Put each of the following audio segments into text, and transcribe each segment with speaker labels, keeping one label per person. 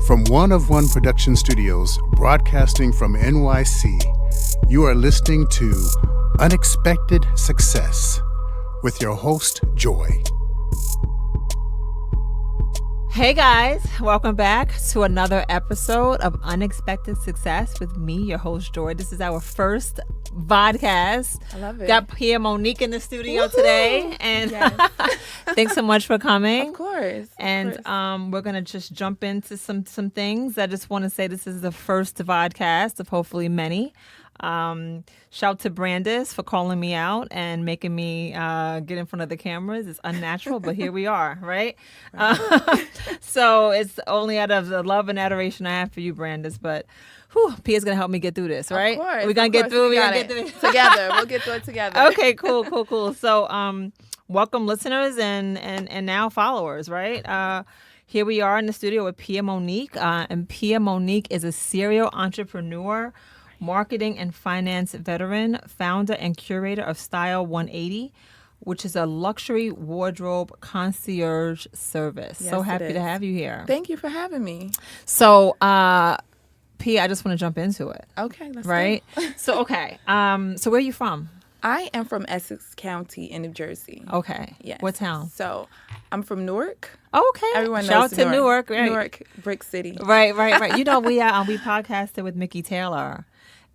Speaker 1: From One of One Production Studios, broadcasting from NYC, you are listening to Unexpected Success with your host, Joy.
Speaker 2: Hey guys, welcome back to another episode of Unexpected Success with me, your host, Joy. This is our first vodcast.
Speaker 3: I love it.
Speaker 2: Got Pia Monique in the studio today, and
Speaker 3: Yes.
Speaker 2: thanks so much for coming.
Speaker 3: Of course.
Speaker 2: And we're gonna just jump into some things. I just want to say this is the first vodcast of hopefully many. Shout to Brandis for calling me out and making me get in front of the cameras. It's unnatural, but here we are, right? So it's only out of the love and adoration I have for you, Brandis. But Pia's gonna help me get through this, right?
Speaker 3: Of course.
Speaker 2: We're gonna get through.
Speaker 3: We're gonna get through it together. We'll get through it together.
Speaker 2: Okay, cool. So, welcome listeners and now followers, right? Here we are in the studio with Pia Monique, and Pia Monique is a serial entrepreneur, marketing and finance veteran, founder and curator of Style 180, which is a luxury wardrobe concierge service.
Speaker 3: Yes,
Speaker 2: So
Speaker 3: it
Speaker 2: happy to
Speaker 3: is.
Speaker 2: have you here.
Speaker 3: Thank you for having me.
Speaker 2: So, Pia, I just want to jump into it.
Speaker 3: Okay, let's
Speaker 2: Right?
Speaker 3: go.
Speaker 2: So, okay. So where are you from?
Speaker 3: I am from Essex County in New Jersey.
Speaker 2: Okay.
Speaker 3: Yes.
Speaker 2: What town?
Speaker 3: So I'm from Newark.
Speaker 2: Okay.
Speaker 3: Everyone knows
Speaker 2: Shout out to
Speaker 3: Newark.
Speaker 2: Newark. Right.
Speaker 3: Newark, Brick City.
Speaker 2: Right. You know, we podcasted with Mickey Taylor.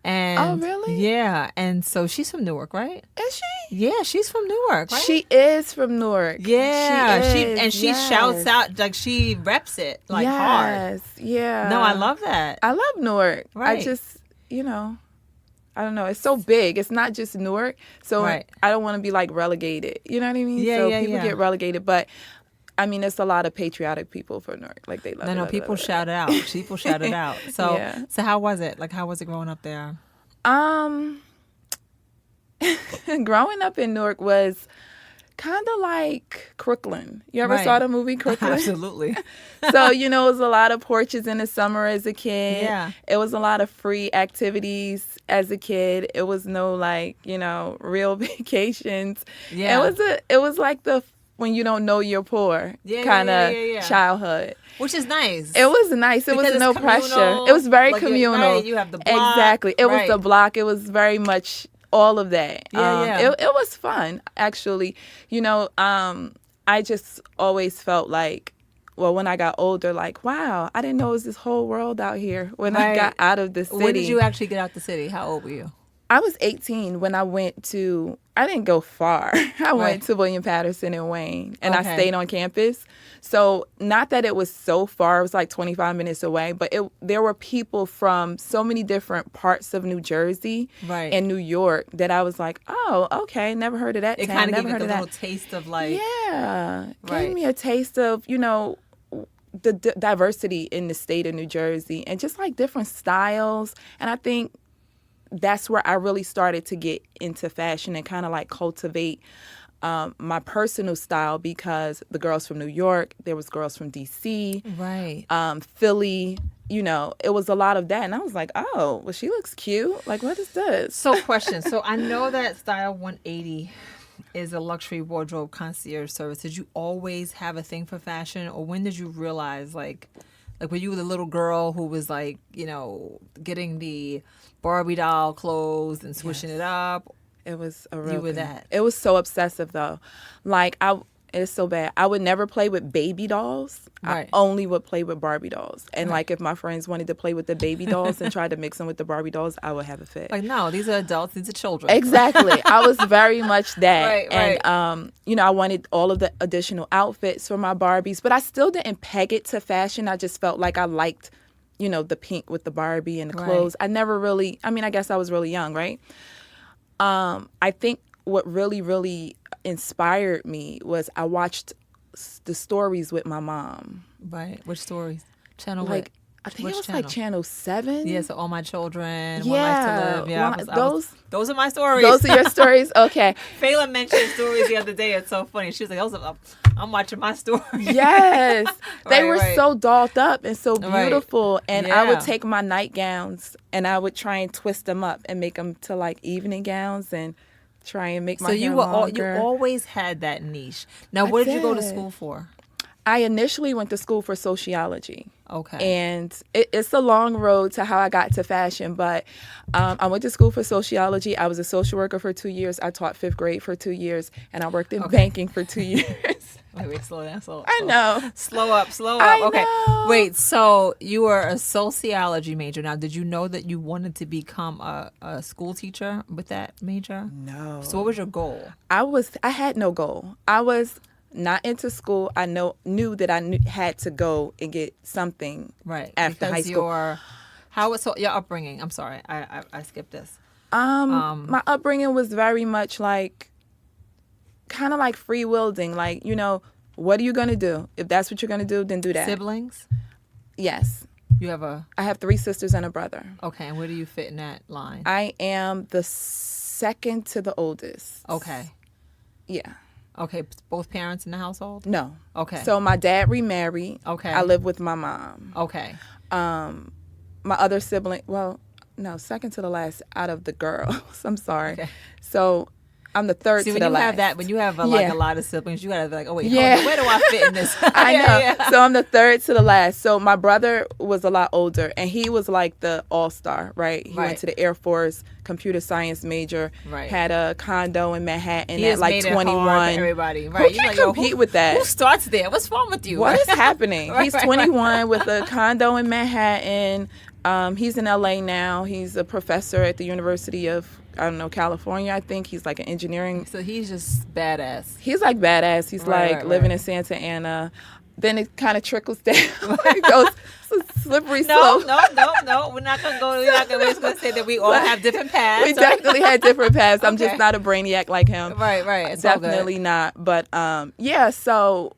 Speaker 2: And
Speaker 3: Oh, really?
Speaker 2: Yeah. And so she's from Newark, right?
Speaker 3: Is she?
Speaker 2: Yeah, she's from Newark, right?
Speaker 3: She is from Newark.
Speaker 2: Yeah.
Speaker 3: She is.
Speaker 2: She
Speaker 3: yes.
Speaker 2: shouts out, like she reps it like hard.
Speaker 3: Yes. Yeah.
Speaker 2: No, I love that.
Speaker 3: I love Newark.
Speaker 2: Right.
Speaker 3: I just, I don't know. It's so big. It's not just Newark. So
Speaker 2: Right.
Speaker 3: I don't want to be like relegated. You know what I mean?
Speaker 2: Yeah,
Speaker 3: so
Speaker 2: yeah,
Speaker 3: people
Speaker 2: yeah.
Speaker 3: get relegated. But I mean, there's a lot of patriotic people for Newark. Like they love it.
Speaker 2: No,
Speaker 3: love it,
Speaker 2: people
Speaker 3: love it.
Speaker 2: shout it out. People shout it out. So,
Speaker 3: Yeah.
Speaker 2: so how was it? Like, how was it growing up there?
Speaker 3: Growing up in Newark was kind of like Crooklyn. You ever
Speaker 2: Right.
Speaker 3: saw the movie Crooklyn?
Speaker 2: Absolutely.
Speaker 3: So, it was a lot of porches in the summer as a kid.
Speaker 2: Yeah.
Speaker 3: It was a lot of free activities as a kid. It was no real vacations.
Speaker 2: Yeah.
Speaker 3: It was like the when you don't know you're poor kind of
Speaker 2: yeah.
Speaker 3: childhood.
Speaker 2: Which is nice.
Speaker 3: It was nice. It
Speaker 2: Because
Speaker 3: was no
Speaker 2: it's
Speaker 3: pressure.
Speaker 2: communal,
Speaker 3: It was very
Speaker 2: like
Speaker 3: communal.
Speaker 2: right, you have the block.
Speaker 3: Exactly. It was
Speaker 2: Right.
Speaker 3: the block. It was very much all of that.
Speaker 2: Yeah.
Speaker 3: It was fun, actually. I just always felt like, well, when I got older, like, wow, I didn't know it was this whole world out here when I
Speaker 2: Right.
Speaker 3: got out of the city.
Speaker 2: When did you actually get out the city? How old were you?
Speaker 3: I was 18 when I didn't go far. I went to William Patterson and Wayne, and
Speaker 2: Okay.
Speaker 3: I stayed on campus. So not that it was so far, it was like 25 minutes away, but there were people from so many different parts of New Jersey
Speaker 2: Right.
Speaker 3: and New York that I was like, oh, okay, never heard of that
Speaker 2: It
Speaker 3: town,
Speaker 2: kind of
Speaker 3: never
Speaker 2: gave you
Speaker 3: heard
Speaker 2: like
Speaker 3: of
Speaker 2: a
Speaker 3: that.
Speaker 2: little taste of like,
Speaker 3: Yeah,
Speaker 2: Right.
Speaker 3: gave me a taste of, the diversity in the state of New Jersey and just like different styles. And I think that's where I really started to get into fashion and kind of like cultivate my personal style, because the girls from New York, there was girls from DC,
Speaker 2: right.
Speaker 3: Philly, it was a lot of that. And I was like, oh, well, she looks cute. Like, what is this?
Speaker 2: So question. So I know that Style 180 is a luxury wardrobe concierge service. Did you always have a thing for fashion, or when did you realize like were you the little girl who was like, getting the Barbie doll clothes and swishing it up?
Speaker 3: It was a real
Speaker 2: You were
Speaker 3: thing.
Speaker 2: that.
Speaker 3: It was so obsessive though. Like it's so bad. I would never play with baby dolls.
Speaker 2: Right.
Speaker 3: I only would play with Barbie dolls. And like if my friends wanted to play with the baby dolls and tried to mix them with the Barbie dolls, I would have a fit.
Speaker 2: Like, no, these are adults, these are children.
Speaker 3: Exactly. I was very much that.
Speaker 2: Right,
Speaker 3: and I wanted all of the additional outfits for my Barbies, but I still didn't peg it to fashion. I just felt like I liked, the pink with the Barbie and the
Speaker 2: Right.
Speaker 3: clothes. I never really, I guess I was really young, right? I think what really, really inspired me was I watched the stories with my mom.
Speaker 2: Right. Which stories? Channel
Speaker 3: Like,
Speaker 2: what?
Speaker 3: I think
Speaker 2: Which
Speaker 3: it was
Speaker 2: channel?
Speaker 3: like Channel 7.
Speaker 2: Yeah, so All My Children, One Life to
Speaker 3: Yeah.
Speaker 2: Live. Yeah, those are my stories.
Speaker 3: Those are your stories? Okay.
Speaker 2: Fela mentioned stories the other day. It's so funny. She was like, I'm watching my story.
Speaker 3: Yes. They
Speaker 2: Right,
Speaker 3: were
Speaker 2: right.
Speaker 3: so dolled up and so
Speaker 2: Right.
Speaker 3: beautiful. And I would
Speaker 2: Yeah.
Speaker 3: take my nightgowns and I would try and twist them up and make them to like evening gowns and try and make my
Speaker 2: So
Speaker 3: hair
Speaker 2: you
Speaker 3: longer.
Speaker 2: always had that niche. Now,
Speaker 3: I
Speaker 2: what did you go to
Speaker 3: did.
Speaker 2: school for?
Speaker 3: I initially went to school for sociology.
Speaker 2: Okay.
Speaker 3: And it's a long road to how I got to fashion, but I went to school for sociology. I was a social worker for 2 years. I taught 5th grade for 2 years, and I worked in banking for 2 years.
Speaker 2: Wait, slow down,
Speaker 3: I know.
Speaker 2: Slow up.
Speaker 3: I
Speaker 2: Okay.
Speaker 3: know.
Speaker 2: Wait, so you were a sociology major. Now, did you know that you wanted to become a school teacher with that major?
Speaker 3: No.
Speaker 2: So what was your goal?
Speaker 3: I had no goal. I was not into school. I knew that I had to go and get something after high school.
Speaker 2: How was your upbringing? I'm sorry, I skipped this.
Speaker 3: My upbringing was very much like, kind of like free wielding. Like, what are you gonna do? If that's what you're gonna do, then do that.
Speaker 2: Siblings?
Speaker 3: Yes.
Speaker 2: You have
Speaker 3: I have 3 sisters and a brother.
Speaker 2: Okay, and where do you fit in that line?
Speaker 3: I am the second to the oldest.
Speaker 2: Okay.
Speaker 3: Yeah.
Speaker 2: Okay, both parents in the household?
Speaker 3: No.
Speaker 2: Okay.
Speaker 3: So my dad remarried.
Speaker 2: Okay.
Speaker 3: I live with my mom.
Speaker 2: Okay.
Speaker 3: My other sibling, well, no, second to the last out of the girls. I'm sorry.
Speaker 2: Okay.
Speaker 3: So I'm the third
Speaker 2: See,
Speaker 3: to the last.
Speaker 2: when you have a lot of siblings, you gotta be like, oh wait,
Speaker 3: Yeah.
Speaker 2: hold on, where do I fit in this?
Speaker 3: I know.
Speaker 2: Yeah.
Speaker 3: So I'm the third to the last. So my brother was a lot older, and he was like the all-star, right? He
Speaker 2: Right.
Speaker 3: went to the Air Force, computer science major,
Speaker 2: Right.
Speaker 3: had a condo in Manhattan
Speaker 2: He
Speaker 3: at
Speaker 2: just
Speaker 3: like
Speaker 2: made it hard
Speaker 3: 21.
Speaker 2: for everybody, right?
Speaker 3: Who
Speaker 2: You're
Speaker 3: can
Speaker 2: like, yo,
Speaker 3: compete with that?
Speaker 2: Who starts there? What's wrong with you?
Speaker 3: What is happening?
Speaker 2: Right,
Speaker 3: He's
Speaker 2: right,
Speaker 3: 21 with a condo in Manhattan. He's in LA now. He's a professor at the University of, California, I think. He's like an engineering.
Speaker 2: So he's just badass.
Speaker 3: He's like badass. He's
Speaker 2: Right,
Speaker 3: like living
Speaker 2: right.
Speaker 3: in Santa Ana. Then it kind of trickles down. It goes slippery
Speaker 2: No,
Speaker 3: slope.
Speaker 2: no. We're not gonna go. We're just gonna say that we all have different paths.
Speaker 3: We definitely had different paths. I'm
Speaker 2: Okay.
Speaker 3: just not a brainiac like him.
Speaker 2: Right. It's all good.
Speaker 3: Definitely not. But yeah, so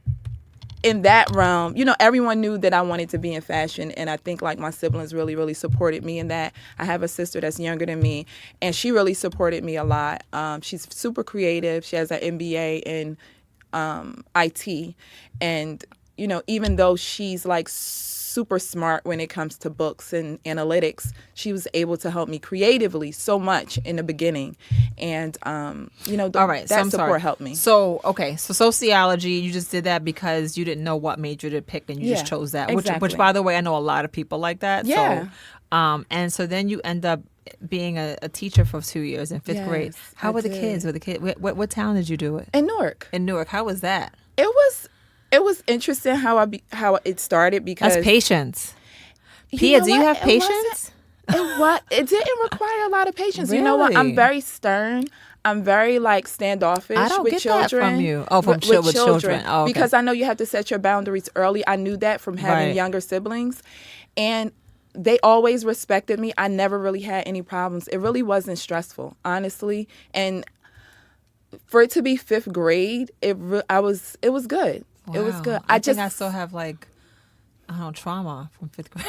Speaker 3: in that realm, everyone knew that I wanted to be in fashion, and I think like my siblings really, really supported me in that. I have a sister that's younger than me, and she really supported me a lot. She's super creative. She has an MBA in IT, and even though she's like super smart when it comes to books and analytics, she was able to help me creatively so much in the beginning, and all right, that support helped me.
Speaker 2: So sociology, you just did that because you didn't know what major to pick, and you just chose that.
Speaker 3: Exactly.
Speaker 2: Which, by the way, I know a lot of people like that.
Speaker 3: Yeah.
Speaker 2: So, and so then you end up being a teacher for 2 years in 5th grade. How were the kids? What town did you do it?
Speaker 3: In Newark.
Speaker 2: In Newark. How was that?
Speaker 3: It was interesting how it started because
Speaker 2: That's patience.
Speaker 3: You
Speaker 2: Pia,
Speaker 3: know
Speaker 2: do you
Speaker 3: what?
Speaker 2: have patience?
Speaker 3: It didn't require a lot of patience. You know what? I'm
Speaker 2: Really?
Speaker 3: very stern. I'm very like standoffish
Speaker 2: I don't
Speaker 3: with
Speaker 2: get
Speaker 3: children.
Speaker 2: that from you. Oh, with children. Oh, okay.
Speaker 3: Because I know you have to set your boundaries early. I knew that from having
Speaker 2: Right.
Speaker 3: younger siblings, and they always respected me. I never really had any problems. It really wasn't stressful, honestly. And for it to be 5th grade, it was good. It was
Speaker 2: Wow.
Speaker 3: good.
Speaker 2: I think I still have trauma from 5th grade.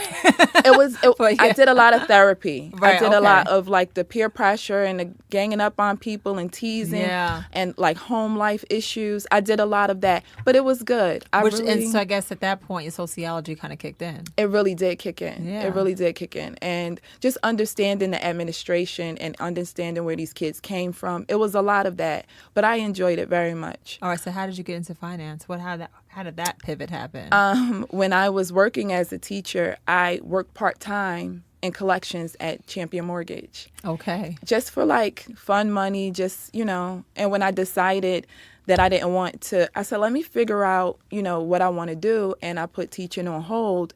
Speaker 3: But
Speaker 2: yeah.
Speaker 3: I did a lot of therapy.
Speaker 2: Right,
Speaker 3: I did a
Speaker 2: okay.
Speaker 3: lot of like the peer pressure and the ganging up on people and teasing
Speaker 2: Yeah.
Speaker 3: and like home life issues. I did a lot of that, but it was good.
Speaker 2: And so I guess at that point, your sociology kind of kicked in.
Speaker 3: It really did kick in.
Speaker 2: Yeah.
Speaker 3: It really did kick in. And just understanding the administration and understanding where these kids came from, it was a lot of that. But I enjoyed it very much.
Speaker 2: All right. So how did you get into finance? How did that pivot happen?
Speaker 3: When I was working as a teacher, I worked part-time in collections at Champion Mortgage.
Speaker 2: Okay.
Speaker 3: Just for like fun money, and when I decided that I didn't want to, I said, let me figure out, what I want to do. And I put teaching on hold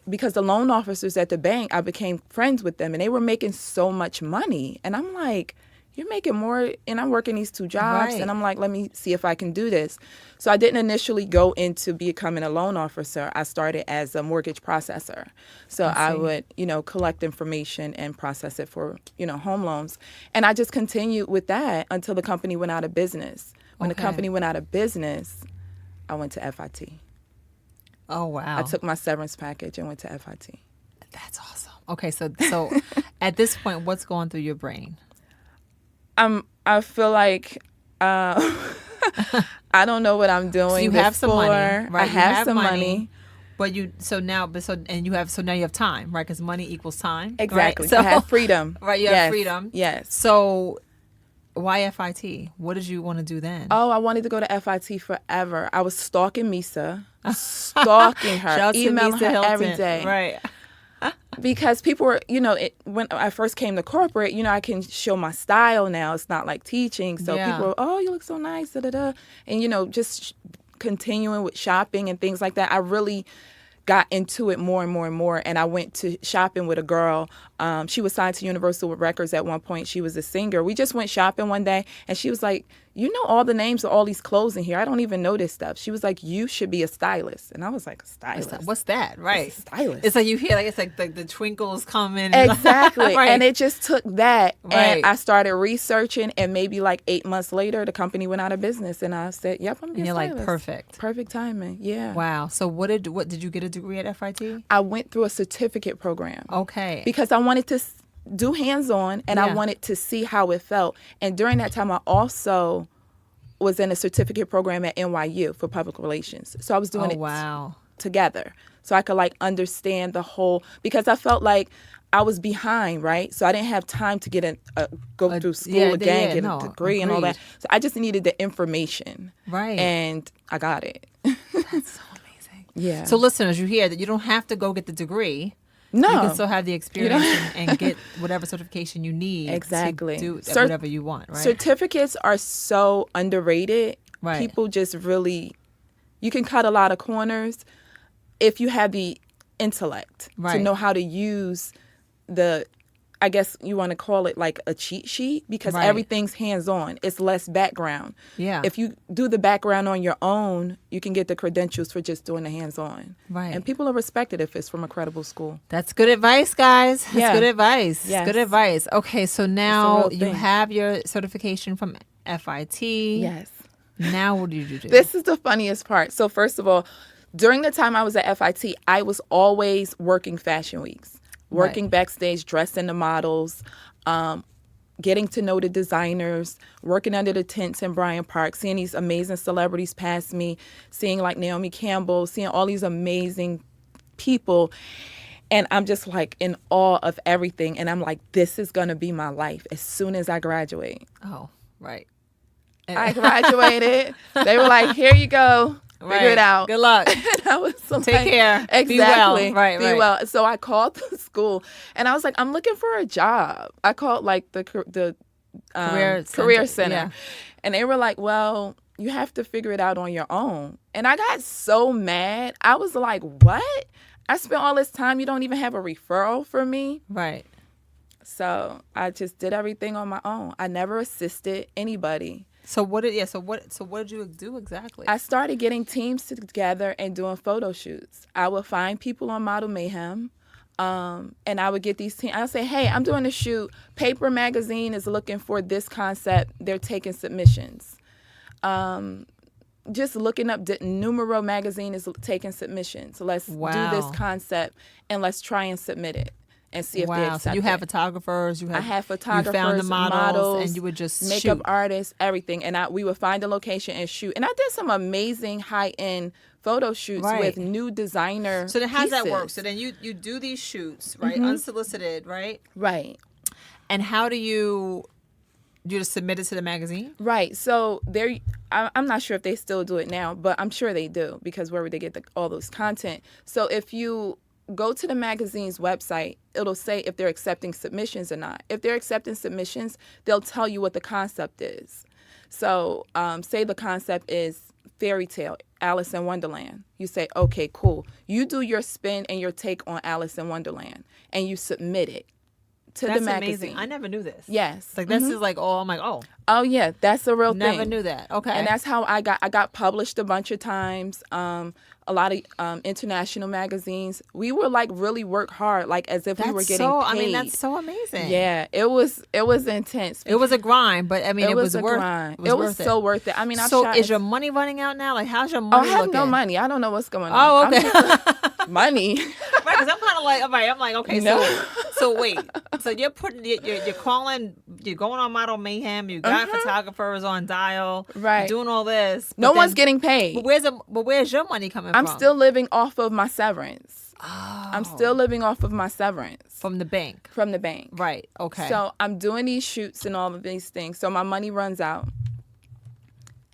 Speaker 3: because the loan officers at the bank, I became friends with them and they were making so much money. And I'm like, you're making more, and I'm working these 2 jobs.
Speaker 2: Right.
Speaker 3: And I'm like, let me see if I can do this. So I didn't initially go into becoming a loan officer. I started as a mortgage processor. So I would, collect information and process it for, home loans. And I just continued with that until the company went out of business. When the company went out of business, I went to FIT.
Speaker 2: Oh, wow.
Speaker 3: I took my severance package and went to FIT.
Speaker 2: That's awesome. Okay. So at this point, what's going through your brain?
Speaker 3: I feel like I don't know what I'm doing.
Speaker 2: So you have some money, right?
Speaker 3: I have some money.
Speaker 2: But now you have time, right? Because money equals time.
Speaker 3: Exactly.
Speaker 2: Right? So
Speaker 3: I have freedom.
Speaker 2: Right, you have freedom.
Speaker 3: Yes.
Speaker 2: So why FIT? What did you want to do then?
Speaker 3: Oh, I wanted to go to FIT forever. I was stalking Misa, stalking her,
Speaker 2: Shout out to
Speaker 3: emailing
Speaker 2: Misa
Speaker 3: her
Speaker 2: Hilton.
Speaker 3: every day.
Speaker 2: Right.
Speaker 3: Because people were, when I first came to corporate, I can show my style now. It's not like teaching. So
Speaker 2: Yeah.
Speaker 3: people were, oh, you look so nice, da da da. And, just continuing with shopping and things like that. I really got into it more and more and more. And I went to shopping with a girl. She was signed to Universal Records at one point. She was a singer. We just went shopping one day and she was like, you know all the names of all these clothes in here. I don't even know this stuff. She was like, you should be a stylist. And I was like, a stylist?
Speaker 2: What's that? Right.
Speaker 3: A stylist.
Speaker 2: It's like you hear, like it's like the twinkles coming.
Speaker 3: Exactly.
Speaker 2: Right.
Speaker 3: And it just took that.
Speaker 2: Right.
Speaker 3: And I started researching, and maybe like 8 months later, the company went out of business. And I said, yep, I'm going to be a
Speaker 2: And you're
Speaker 3: stylist.
Speaker 2: like, perfect.
Speaker 3: Perfect timing. Yeah.
Speaker 2: Wow. So what did you get a degree at FIT?
Speaker 3: I went through a certificate program.
Speaker 2: Okay.
Speaker 3: Because I wanted to do hands-on, and I
Speaker 2: Yeah.
Speaker 3: wanted to see how it felt. And during that time, I also was in a certificate program at NYU for public relations. So I was doing it
Speaker 2: wow.
Speaker 3: together. So I could like understand the whole, because I felt like I was behind, right? So I didn't have time to get go through school again, get a degree and all that. So I just needed the information.
Speaker 2: Right.
Speaker 3: And I got it.
Speaker 2: That's so amazing.
Speaker 3: Yeah.
Speaker 2: So listeners, you hear that you don't have to go get the degree.
Speaker 3: No.
Speaker 2: You can still have the experience and get whatever certification you need
Speaker 3: Exactly.
Speaker 2: to do whatever you want, right?
Speaker 3: Certificates are so underrated.
Speaker 2: Right.
Speaker 3: People just really, you can cut a lot of corners if you have the intellect to
Speaker 2: Right.
Speaker 3: know how to use I guess you want to call it like a cheat sheet, because
Speaker 2: Right.
Speaker 3: everything's hands-on. It's less background.
Speaker 2: Yeah.
Speaker 3: If you do the background on your own, you can get the credentials for just doing the hands-on.
Speaker 2: Right.
Speaker 3: And people are respected if it's from a credible school.
Speaker 2: That's good advice, guys. That's
Speaker 3: Yeah.
Speaker 2: good advice.
Speaker 3: Yes.
Speaker 2: Good advice. Okay, so now
Speaker 3: real
Speaker 2: you
Speaker 3: thing.
Speaker 2: have your certification from FIT.
Speaker 3: Yes.
Speaker 2: Now what do you do?
Speaker 3: This is the funniest part. So first of all, during the time I was at FIT, I was always working fashion weeks, working
Speaker 2: Right.
Speaker 3: backstage, dressing the models, getting to know the designers, working under the tents in Bryant Park, seeing these amazing celebrities pass me, seeing like Naomi Campbell, seeing all these amazing people. And I'm just like in awe of everything. And I'm like, this is going to be my life as soon as I graduate.
Speaker 2: Oh, right.
Speaker 3: I graduated. They were like, here you go. Figure it out.
Speaker 2: Good luck.
Speaker 3: And I was like,
Speaker 2: Take care.
Speaker 3: Exactly.
Speaker 2: Be well. Right,
Speaker 3: Be
Speaker 2: right.
Speaker 3: well. So I called the school and I was like, I'm looking for a job. I called like the career center.
Speaker 2: Yeah.
Speaker 3: And they were like, well, you have to figure it out on your own. And I got so mad. I was like, what? I spent all this time. You don't even have a referral for me.
Speaker 2: Right.
Speaker 3: So I just did everything on my own. I never assisted anybody.
Speaker 2: So what did you do exactly?
Speaker 3: I started getting teams together and doing photo shoots. I would find people on Model Mayhem, and I would get these teams. I would say, hey, I'm doing a shoot. Paper Magazine is looking for this concept. They're taking submissions. Just looking up, Numero Magazine is taking submissions. Let's do this concept, and let's try and submit it and see if they accept
Speaker 2: So you have
Speaker 3: it.
Speaker 2: photographers.
Speaker 3: I had photographers,
Speaker 2: You found the
Speaker 3: models,
Speaker 2: and you would just
Speaker 3: makeup
Speaker 2: shoot.
Speaker 3: artists, everything. And we would find a location and shoot. And I did some amazing high-end photo shoots
Speaker 2: Right.
Speaker 3: with new designer
Speaker 2: So then how does that work?
Speaker 3: pieces.
Speaker 2: So then you do these shoots, right? Unsolicited, right?
Speaker 3: Right.
Speaker 2: And how do you just submit it to the magazine?
Speaker 3: Right. So I'm not sure if they still do it now, but I'm sure they do, because where would they get all those content? So if you go to the magazine's website, it'll say if they're accepting submissions or not. If they're accepting submissions, they'll tell you what the concept is. So say the concept is fairy tale, Alice in Wonderland. You say, okay, cool. You do your spin and your take on Alice in Wonderland, and you submit it to
Speaker 2: That's
Speaker 3: the magazine.
Speaker 2: amazing. I never knew this.
Speaker 3: Yes.
Speaker 2: Like this is like, I'm like, oh,
Speaker 3: Oh yeah, that's a real thing.
Speaker 2: never knew that. Okay.
Speaker 3: And that's how I got published a bunch of times. A lot of international magazines. We were like really work hard, like as if we were getting paid.
Speaker 2: I mean, that's so amazing.
Speaker 3: Yeah, it was intense.
Speaker 2: It was a grind, but I mean, it was
Speaker 3: a
Speaker 2: worth
Speaker 3: grind.
Speaker 2: it.
Speaker 3: It was so worth it. I mean,
Speaker 2: so is your money running out now? Like, how's your money
Speaker 3: I have
Speaker 2: looking?
Speaker 3: no money. I don't know what's going on.
Speaker 2: Oh, okay.
Speaker 3: Money.
Speaker 2: Right, because I'm kind of like, all right, I'm like, okay,
Speaker 3: No.
Speaker 2: so wait, so you're calling, you're going on Model Mayhem, you got photographers on Dial,
Speaker 3: Right.
Speaker 2: you're doing all this.
Speaker 3: No
Speaker 2: but
Speaker 3: one's
Speaker 2: then-
Speaker 3: getting paid.
Speaker 2: But where's your money coming
Speaker 3: I'm
Speaker 2: from?
Speaker 3: still living off of my severance. I'm still living off of my severance
Speaker 2: From the bank.
Speaker 3: from the bank.
Speaker 2: Right. Okay.
Speaker 3: So I'm doing these shoots and all of these things. So my money runs out.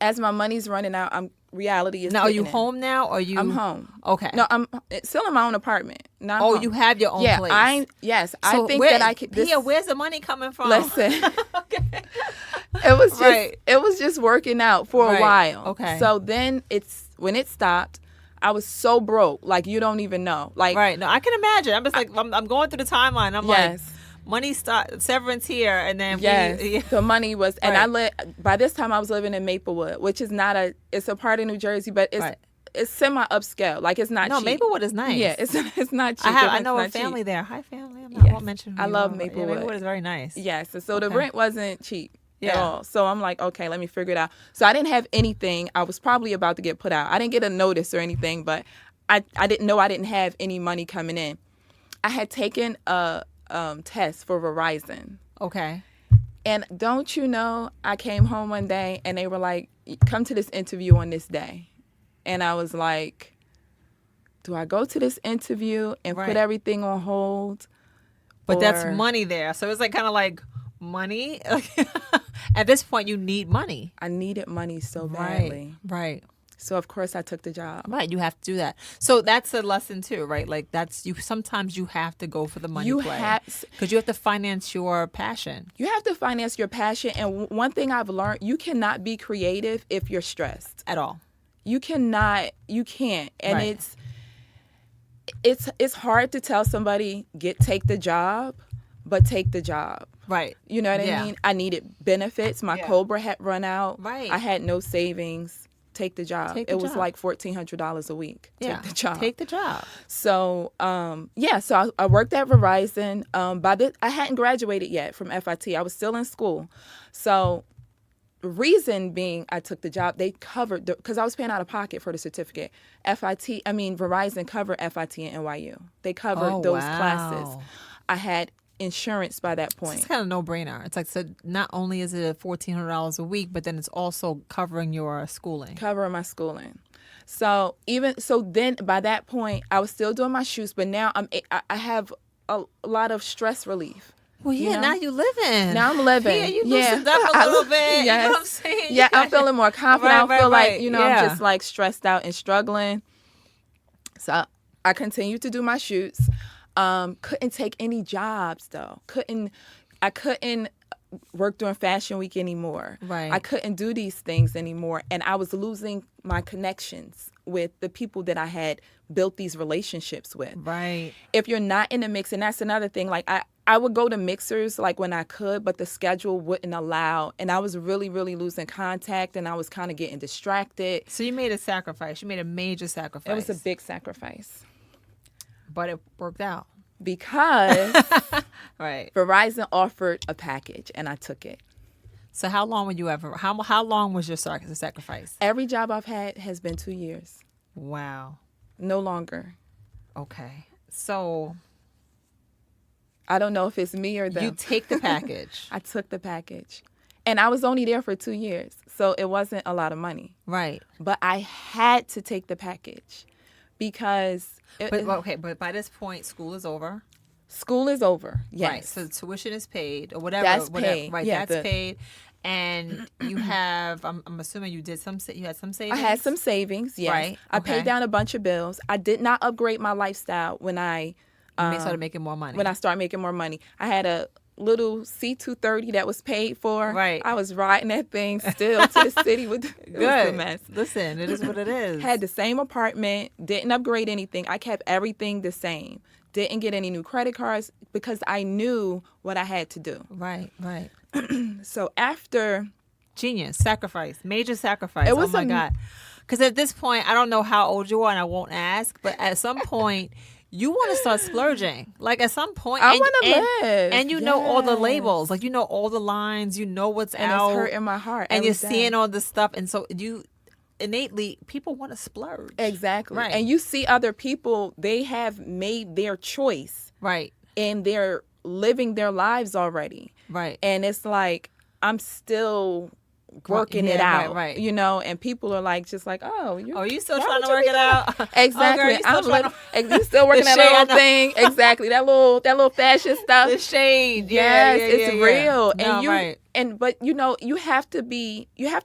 Speaker 3: As my money's running out, reality is
Speaker 2: now, are you
Speaker 3: hitting in.
Speaker 2: home now? Or you?
Speaker 3: I'm home.
Speaker 2: Okay.
Speaker 3: No, I'm still in my own apartment. Not
Speaker 2: Oh,
Speaker 3: home.
Speaker 2: you have your own
Speaker 3: yeah,
Speaker 2: place.
Speaker 3: I think that I could.
Speaker 2: Pia, where's the money coming from?
Speaker 3: Listen,
Speaker 2: Okay.
Speaker 3: it was just
Speaker 2: Right.
Speaker 3: it was just working out for
Speaker 2: Right.
Speaker 3: a while.
Speaker 2: Okay.
Speaker 3: So then when it stopped, I was so broke, like you don't even know. Like
Speaker 2: Right. No, I can imagine. I'm just like, I'm going through the timeline. I'm
Speaker 3: yes.
Speaker 2: like, money severance here, and then
Speaker 3: Yes, the money was, and
Speaker 2: Right.
Speaker 3: by this time I was living in Maplewood, which is it's a part of New Jersey, but it's
Speaker 2: Right.
Speaker 3: it's semi upscale, like it's not
Speaker 2: No,
Speaker 3: cheap.
Speaker 2: Maplewood is nice.
Speaker 3: Yeah, it's not cheap.
Speaker 2: I
Speaker 3: It's
Speaker 2: know
Speaker 3: not
Speaker 2: a family
Speaker 3: cheap.
Speaker 2: there. Hi, family. I
Speaker 3: Yes.
Speaker 2: won't mention.
Speaker 3: I
Speaker 2: who you
Speaker 3: love
Speaker 2: are, but
Speaker 3: Maplewood.
Speaker 2: Yeah, Maplewood is very nice.
Speaker 3: Yes, and so the
Speaker 2: Okay.
Speaker 3: rent wasn't cheap at
Speaker 2: Yeah.
Speaker 3: all. So I'm like, okay, let me figure it out. So I didn't have anything. I was probably about to get put out. I didn't get a notice or anything, but I didn't know I didn't have any money coming in. I had taken a test for Verizon.
Speaker 2: Okay.
Speaker 3: And don't you know, I came home one day and they were like, come to this interview on this day. And I was like, do I go to this interview and
Speaker 2: Right.
Speaker 3: put everything on hold?
Speaker 2: But that's
Speaker 3: Or-
Speaker 2: money there, so it's like kind of like money. At this point, you need money.
Speaker 3: I needed money so badly.
Speaker 2: Right.
Speaker 3: So, of course, I took the job.
Speaker 2: Right. You have to do that. So that's a lesson too, right? Like that's you. Sometimes you have to go for the money
Speaker 3: You
Speaker 2: play
Speaker 3: have
Speaker 2: because you have to finance your passion.
Speaker 3: you have to finance your passion. And one thing I've learned, you cannot be creative if you're stressed.
Speaker 2: At all.
Speaker 3: You cannot. You can't. And
Speaker 2: Right.
Speaker 3: it's hard to tell somebody take the job, but take the job.
Speaker 2: Right.
Speaker 3: You know what
Speaker 2: Yeah.
Speaker 3: I mean? I needed benefits. My
Speaker 2: Yeah.
Speaker 3: Cobra had run out.
Speaker 2: Right.
Speaker 3: I had no savings. Take the job.
Speaker 2: Take the
Speaker 3: It was
Speaker 2: job.
Speaker 3: like $1,400 a week.
Speaker 2: Yeah.
Speaker 3: Take the job.
Speaker 2: Take the job.
Speaker 3: So, so I worked at Verizon. I hadn't graduated yet from FIT. I was still in school. So, reason being I took the job, they covered, because I was paying out of pocket for the certificate. Verizon covered FIT and NYU. They covered
Speaker 2: Oh,
Speaker 3: those
Speaker 2: wow.
Speaker 3: classes. I had insurance by that point.
Speaker 2: It's kind of no brainer. It's like, so not only is it $1,400 a week, but then it's also covering your schooling.
Speaker 3: Covering my schooling. So then by that point I was still doing my shoots, but now I have a lot of stress relief.
Speaker 2: Well, yeah,
Speaker 3: You know?
Speaker 2: now you living.
Speaker 3: Now I'm living.
Speaker 2: Yeah, you
Speaker 3: Yeah.
Speaker 2: loosened up a
Speaker 3: I-
Speaker 2: little bit.
Speaker 3: yes.
Speaker 2: You know what I'm saying?
Speaker 3: Yeah, I'm feeling more confident. I
Speaker 2: Right,
Speaker 3: don't feel
Speaker 2: right,
Speaker 3: like,
Speaker 2: right.
Speaker 3: I'm
Speaker 2: Yeah.
Speaker 3: just like stressed out and struggling. So I continued to do my shoots. Couldn't take any jobs though. I couldn't work during Fashion Week anymore.
Speaker 2: Right.
Speaker 3: I couldn't do these things anymore. And I was losing my connections with the people that I had built these relationships with.
Speaker 2: Right.
Speaker 3: If you're not in the mix, and that's another thing, like I would go to mixers like when I could, but the schedule wouldn't allow. And I was really, really losing contact, and I was kind of getting distracted.
Speaker 2: So you made a sacrifice. You made a major sacrifice.
Speaker 3: It was a big sacrifice
Speaker 2: but it worked out.
Speaker 3: because
Speaker 2: Right.
Speaker 3: Verizon offered a package, and I took it.
Speaker 2: So how long were you ever? How long was your sacrifice?
Speaker 3: Every job I've had has been 2 years,
Speaker 2: Wow.
Speaker 3: no longer.
Speaker 2: Okay. So
Speaker 3: I don't know if it's me or them.
Speaker 2: you take the package.
Speaker 3: I took the package, and I was only there for 2 years, so it wasn't a lot of money.
Speaker 2: Right.
Speaker 3: But I had to take the package because
Speaker 2: But by this point, school is over.
Speaker 3: school is over. Yes.
Speaker 2: Right. So the tuition is paid or whatever.
Speaker 3: That's
Speaker 2: whatever,
Speaker 3: paid.
Speaker 2: Right.
Speaker 3: Yeah,
Speaker 2: That's paid. And you have, I'm assuming you had some savings.
Speaker 3: I had some savings. Yes.
Speaker 2: Right,
Speaker 3: I
Speaker 2: okay.
Speaker 3: paid down a bunch of bills. I did not upgrade my lifestyle when I
Speaker 2: started making more money.
Speaker 3: when I started making more money. I had a little C230 that was paid for.
Speaker 2: Right.
Speaker 3: I was riding that thing still to the city with it was a
Speaker 2: Good.
Speaker 3: mess.
Speaker 2: Listen, it is what it is.
Speaker 3: Had the same apartment, didn't upgrade anything. I kept everything the same. Didn't get any new credit cards because I knew what I had to do.
Speaker 2: Right. Right.
Speaker 3: So after
Speaker 2: Genius. Sacrifice. Major sacrifice.
Speaker 3: It was
Speaker 2: oh my God. Because at this point, I don't know how old you are and I won't ask, but at some point, you want to start splurging. Like at some point,
Speaker 3: I
Speaker 2: and-
Speaker 3: wanna
Speaker 2: and-
Speaker 3: live.
Speaker 2: And you know all the
Speaker 3: Yes.
Speaker 2: labels. Like you know all the lines. You know what's
Speaker 3: and
Speaker 2: out.
Speaker 3: it's hurting my heart.
Speaker 2: And
Speaker 3: every
Speaker 2: you're
Speaker 3: day.
Speaker 2: seeing all this stuff. And so you innately, people want to splurge.
Speaker 3: Exactly.
Speaker 2: Right.
Speaker 3: And you see other people, they have made their choice
Speaker 2: Right.
Speaker 3: and they're living their lives already.
Speaker 2: Right.
Speaker 3: And it's like, I'm still working it
Speaker 2: Yeah,
Speaker 3: out,
Speaker 2: right.
Speaker 3: you know, and people are like, just like, oh,
Speaker 2: You still
Speaker 3: why
Speaker 2: trying
Speaker 3: would
Speaker 2: to
Speaker 3: you
Speaker 2: work
Speaker 3: be
Speaker 2: it
Speaker 3: doing
Speaker 2: out?
Speaker 3: that? Exactly.
Speaker 2: Oh, girl,
Speaker 3: You still working
Speaker 2: The
Speaker 3: that
Speaker 2: shade, I
Speaker 3: little
Speaker 2: know.
Speaker 3: thing. Exactly. That little fashion stuff.
Speaker 2: The shade.
Speaker 3: Yes,
Speaker 2: Yeah,
Speaker 3: it's real.
Speaker 2: No,
Speaker 3: And
Speaker 2: right.
Speaker 3: but you know, you have to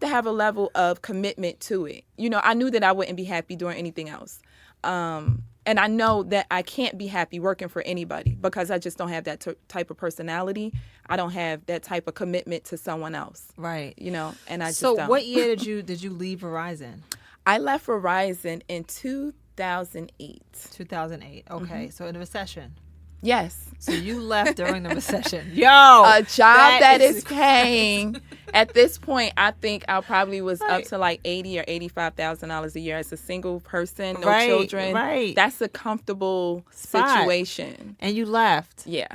Speaker 3: have a level of commitment to it. You know, I knew that I wouldn't be happy doing anything else. And I know that I can't be happy working for anybody because I just don't have that type of personality. I don't have that type of commitment to someone else.
Speaker 2: Right.
Speaker 3: You know, and I just
Speaker 2: So
Speaker 3: don't.
Speaker 2: what year did you leave Verizon?
Speaker 3: I left Verizon in 2008.
Speaker 2: 2008. Okay. So in the recession.
Speaker 3: Yes.
Speaker 2: So you left during the recession. Yo.
Speaker 3: A job that
Speaker 2: is
Speaker 3: is paying. At this point, I think I probably was up
Speaker 2: Right.
Speaker 3: to like $80,000 or $85,000 a year as a single person, no
Speaker 2: Right,
Speaker 3: children.
Speaker 2: right.
Speaker 3: That's a comfortable
Speaker 2: Spot.
Speaker 3: situation.
Speaker 2: And you left
Speaker 3: Yeah.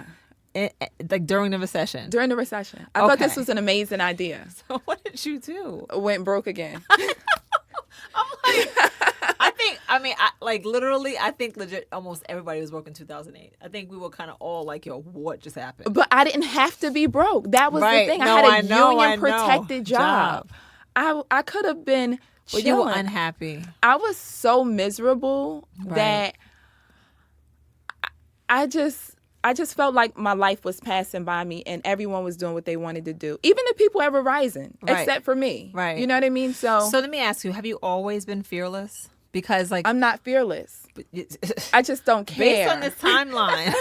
Speaker 2: like during the recession.
Speaker 3: During the recession, I thought this
Speaker 2: Okay.
Speaker 3: was an amazing idea.
Speaker 2: So what did you do?
Speaker 3: Went broke again.
Speaker 2: I think legit almost everybody was broke in 2008. I think we were kind of all like, yo, what just happened?
Speaker 3: But I didn't have to be broke. That was
Speaker 2: Right.
Speaker 3: the thing.
Speaker 2: No,
Speaker 3: I
Speaker 2: I
Speaker 3: had a
Speaker 2: know,
Speaker 3: union protected job. I could have been
Speaker 2: But
Speaker 3: chilling.
Speaker 2: you were unhappy.
Speaker 3: I was so miserable
Speaker 2: Right.
Speaker 3: that I just felt like my life was passing by me and everyone was doing what they wanted to do. Even the people at Verizon,
Speaker 2: Right.
Speaker 3: except for me.
Speaker 2: Right.
Speaker 3: You know what I mean? So
Speaker 2: So let me ask you, have you always been fearless? Because like
Speaker 3: I'm not fearless. I just don't care.
Speaker 2: based on this timeline.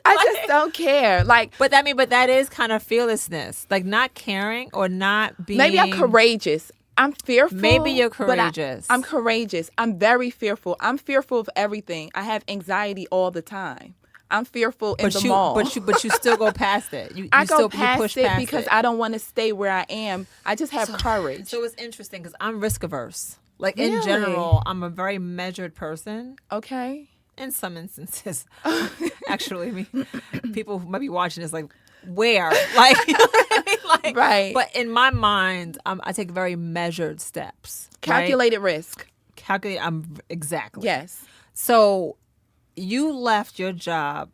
Speaker 3: I just don't care. Like
Speaker 2: But that is kind of fearlessness. Like not caring or not being
Speaker 3: maybe I'm courageous. I'm fearful.
Speaker 2: Maybe you're
Speaker 3: but
Speaker 2: courageous.
Speaker 3: I'm courageous. I'm very fearful. I'm fearful of everything. I have anxiety all the time. I'm fearful in the mall.
Speaker 2: But you still go past it. You
Speaker 3: I go
Speaker 2: still
Speaker 3: past
Speaker 2: push
Speaker 3: it
Speaker 2: past
Speaker 3: because
Speaker 2: it.
Speaker 3: I don't want to stay where I am. I just have courage.
Speaker 2: So it's interesting because I'm risk averse. Like in
Speaker 3: Really?
Speaker 2: general, I'm a very measured person.
Speaker 3: Okay.
Speaker 2: In some instances, actually, people who might be watching this like, where? Like, you know what I mean? Like,
Speaker 3: Right.
Speaker 2: But in my mind, I take very measured steps. right?
Speaker 3: Calculated risk.
Speaker 2: Exactly.
Speaker 3: Yes.
Speaker 2: So you left your job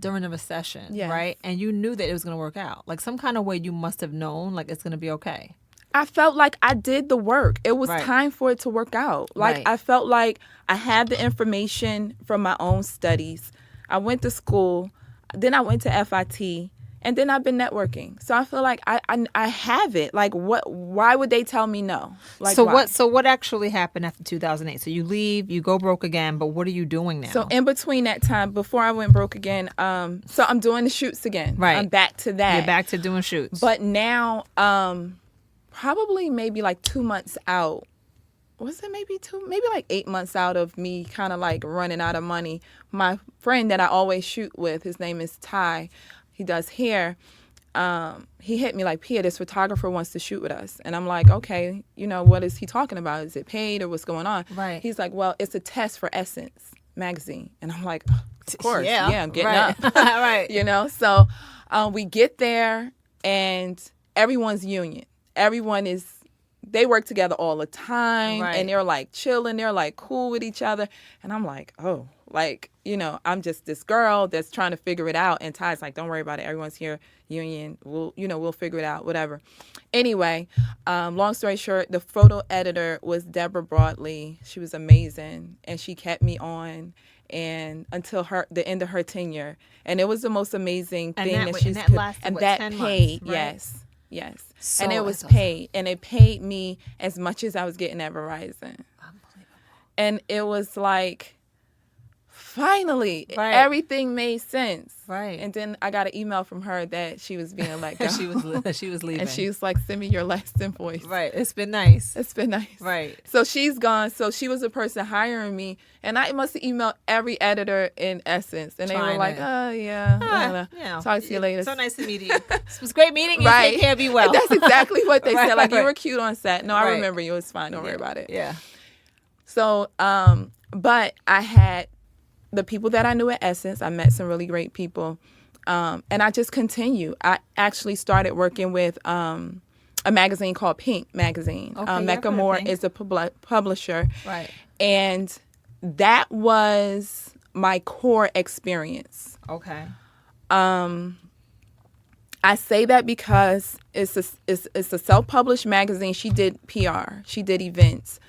Speaker 2: during the recession,
Speaker 3: Yes.
Speaker 2: right? And you knew that it was going to work out. Like some kind of way you must have known, like it's going to be okay.
Speaker 3: I felt like I did the work. It was
Speaker 2: Right.
Speaker 3: time for it to work out. Like
Speaker 2: Right.
Speaker 3: I felt like I had the information from my own studies. I went to school, then I went to FIT, and then I've been networking. So I feel like I have it. Like why would they tell me no? Like why?
Speaker 2: So what actually happened after 2008? So you leave, you go broke again, but what are you doing now?
Speaker 3: So in between that time, before I went broke again, so I'm doing the shoots again.
Speaker 2: Right.
Speaker 3: I'm back to that.
Speaker 2: You're back to doing shoots.
Speaker 3: But now, probably maybe like 2 months out. Was it maybe like 8 months out of me kind of like running out of money? My friend that I always shoot with, his name is Ty. He does hair. He hit me like, Pia, this photographer wants to shoot with us. And I'm like, okay, you know, what is he talking about? Is it paid or what's going on?
Speaker 2: Right.
Speaker 3: He's like, well, it's a test for Essence magazine. And I'm like, of course. Yeah, I'm getting
Speaker 2: right.
Speaker 3: up.
Speaker 2: Right.
Speaker 3: You know, so we get there and everyone's union. They work together all the time.
Speaker 2: Right.
Speaker 3: And they're like chilling. They're like cool with each other. And I'm like, oh, like, you know, I'm just this girl that's trying to figure it out. And Ty's like, don't worry about it. Everyone's here, union. We'll figure it out, whatever. Anyway, long story short, the photo editor was Deborah Broadley. She was amazing. And she kept me on and until the end of her tenure. And it was the most amazing thing that she's
Speaker 2: that lasted,
Speaker 3: and
Speaker 2: what,
Speaker 3: that
Speaker 2: 10
Speaker 3: paid,
Speaker 2: months, right?
Speaker 3: yes.
Speaker 2: So
Speaker 3: And it was
Speaker 2: that's awesome.
Speaker 3: paid. And it paid me as much as I was getting at Verizon. And it was like, finally,
Speaker 2: Right.
Speaker 3: everything made sense.
Speaker 2: Right.
Speaker 3: And then I got an email from her that she was being let go.
Speaker 2: she was leaving.
Speaker 3: And she was like, send me your last invoice.
Speaker 2: right. It's been nice.
Speaker 3: It's been nice.
Speaker 2: Right.
Speaker 3: So she's gone. So she was the person hiring me. And I must have emailed every editor in Essence. And they were
Speaker 2: Trying
Speaker 3: like,
Speaker 2: to-
Speaker 3: oh, yeah.
Speaker 2: Yeah.
Speaker 3: Talk to you later.
Speaker 2: So nice to meet you. It was great meeting you.
Speaker 3: Right.
Speaker 2: Take care of you well.
Speaker 3: That's exactly what they
Speaker 2: Right,
Speaker 3: said. Like,
Speaker 2: right.
Speaker 3: you were cute on set. No, I
Speaker 2: Right.
Speaker 3: remember you. It was fine. Don't worry about it.
Speaker 2: Yeah.
Speaker 3: So, but I had the people that I knew at Essence. I met some really great people. And I just continue. I actually started working with a magazine called Pink Magazine.
Speaker 2: Okay, yeah, I've
Speaker 3: Mecca
Speaker 2: heard of
Speaker 3: Moore
Speaker 2: Pink.
Speaker 3: is the publisher.
Speaker 2: Right.
Speaker 3: And that was my core experience.
Speaker 2: Okay.
Speaker 3: I say that because it's a self-published magazine. She did PR. She did events.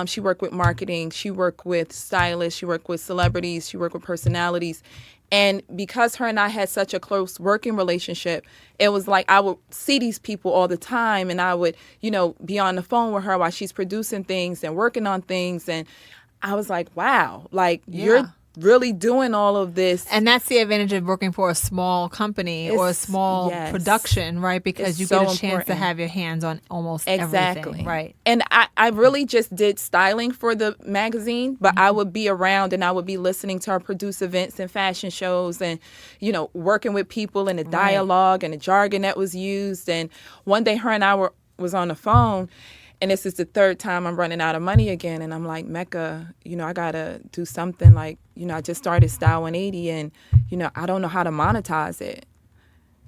Speaker 3: She worked with marketing. She worked with stylists. She worked with celebrities. She worked with personalities. And because her and I had such a close working relationship, it was like I would see these people all the time, and I would, be on the phone with her while she's producing things and working on things. And I was like, wow, like you're really doing all of this.
Speaker 2: And that's the advantage of working for a small company or a small production, right? Because you get a chance to have your hands on almost everything. Right.
Speaker 3: And I really just did styling for the magazine, but I would be around and I would be listening to her produce events and fashion shows and, working with people and the dialogue and the jargon that was used. And one day her and I was on the phone. And this is the third time I'm running out of money again. And I'm like, Mecca, I got to do something. Like, I just started Style 180 and, I don't know how to monetize it.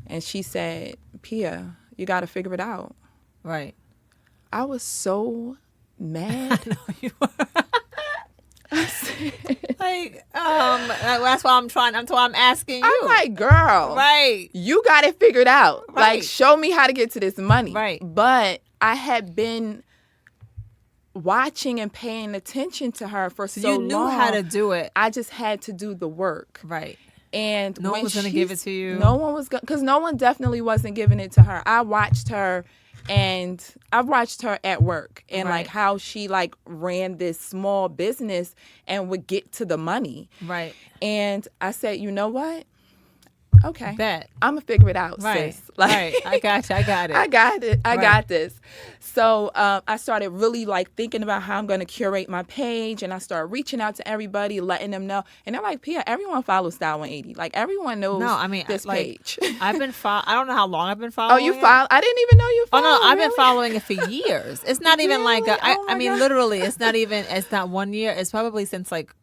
Speaker 3: And she said, Pia, you got to figure it out.
Speaker 2: Right.
Speaker 3: I was so mad.
Speaker 2: That's why I'm asking you.
Speaker 3: I'm like, girl,
Speaker 2: right?
Speaker 3: You got it figured out.
Speaker 2: Right.
Speaker 3: Like, show me how to get to this money.
Speaker 2: Right.
Speaker 3: But I had been watching and paying attention to her for so long.
Speaker 2: You knew how to do it.
Speaker 3: I just had to do the work.
Speaker 2: Right.
Speaker 3: And
Speaker 2: no one was going to give it to you.
Speaker 3: No one was because no one definitely wasn't giving it to her. I watched her. And I've watched her at work and like how she like ran this small business and would get to the money.
Speaker 2: Right.
Speaker 3: And I said, you know what? Okay.
Speaker 2: Bet.
Speaker 3: I'm going to figure it out,
Speaker 2: sis.
Speaker 3: Like,
Speaker 2: I got you. I got it.
Speaker 3: I got it. I got this. So I started really like thinking about how I'm going to curate my page, and I started reaching out to everybody, letting them know. And they're like, Pia, everyone follows Style 180. Like everyone knows this page.
Speaker 2: I've been I don't know how long I've been following.
Speaker 3: Oh, you follow? I didn't even know you followed.
Speaker 2: Oh no, I've been following it for years. It's not even like I mean, literally, it's not 1 year. It's probably since like.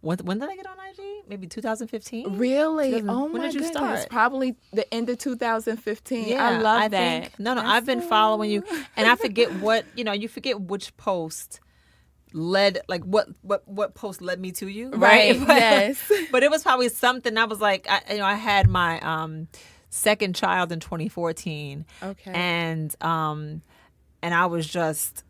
Speaker 2: When did I get on IG? Maybe 2015?
Speaker 3: Really? Oh
Speaker 2: when
Speaker 3: my
Speaker 2: did you
Speaker 3: goodness.
Speaker 2: start?
Speaker 3: Probably the end of 2015.
Speaker 2: Yeah,
Speaker 3: I love that.
Speaker 2: I've been following you, and I forget what you forget which post led, like what post led me to you, right?
Speaker 3: Yes.
Speaker 2: But it was probably something. I was like, I had my second child in 2014.
Speaker 3: Okay.
Speaker 2: And I was just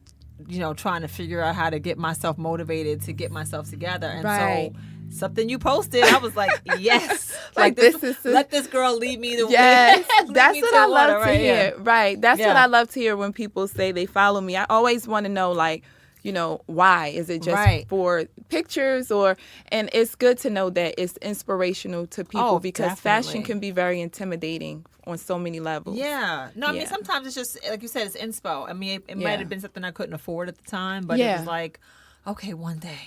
Speaker 2: trying to figure out how to get myself motivated to get myself together. And so something you posted, I was like, yes.
Speaker 3: like this is
Speaker 2: let this girl lead me the
Speaker 3: yes,
Speaker 2: way.
Speaker 3: that's what I love to hear.
Speaker 2: Here.
Speaker 3: Right. That's what I love to hear when people say they follow me. I always want to know, like, why? Is it just for pictures and it's good to know that it's inspirational to people because fashion can be very intimidating on so many levels.
Speaker 2: Yeah. No, I mean, sometimes it's just, like you said, it's inspo. I mean, it might have been something I couldn't afford at the time, but it was like, okay, one day.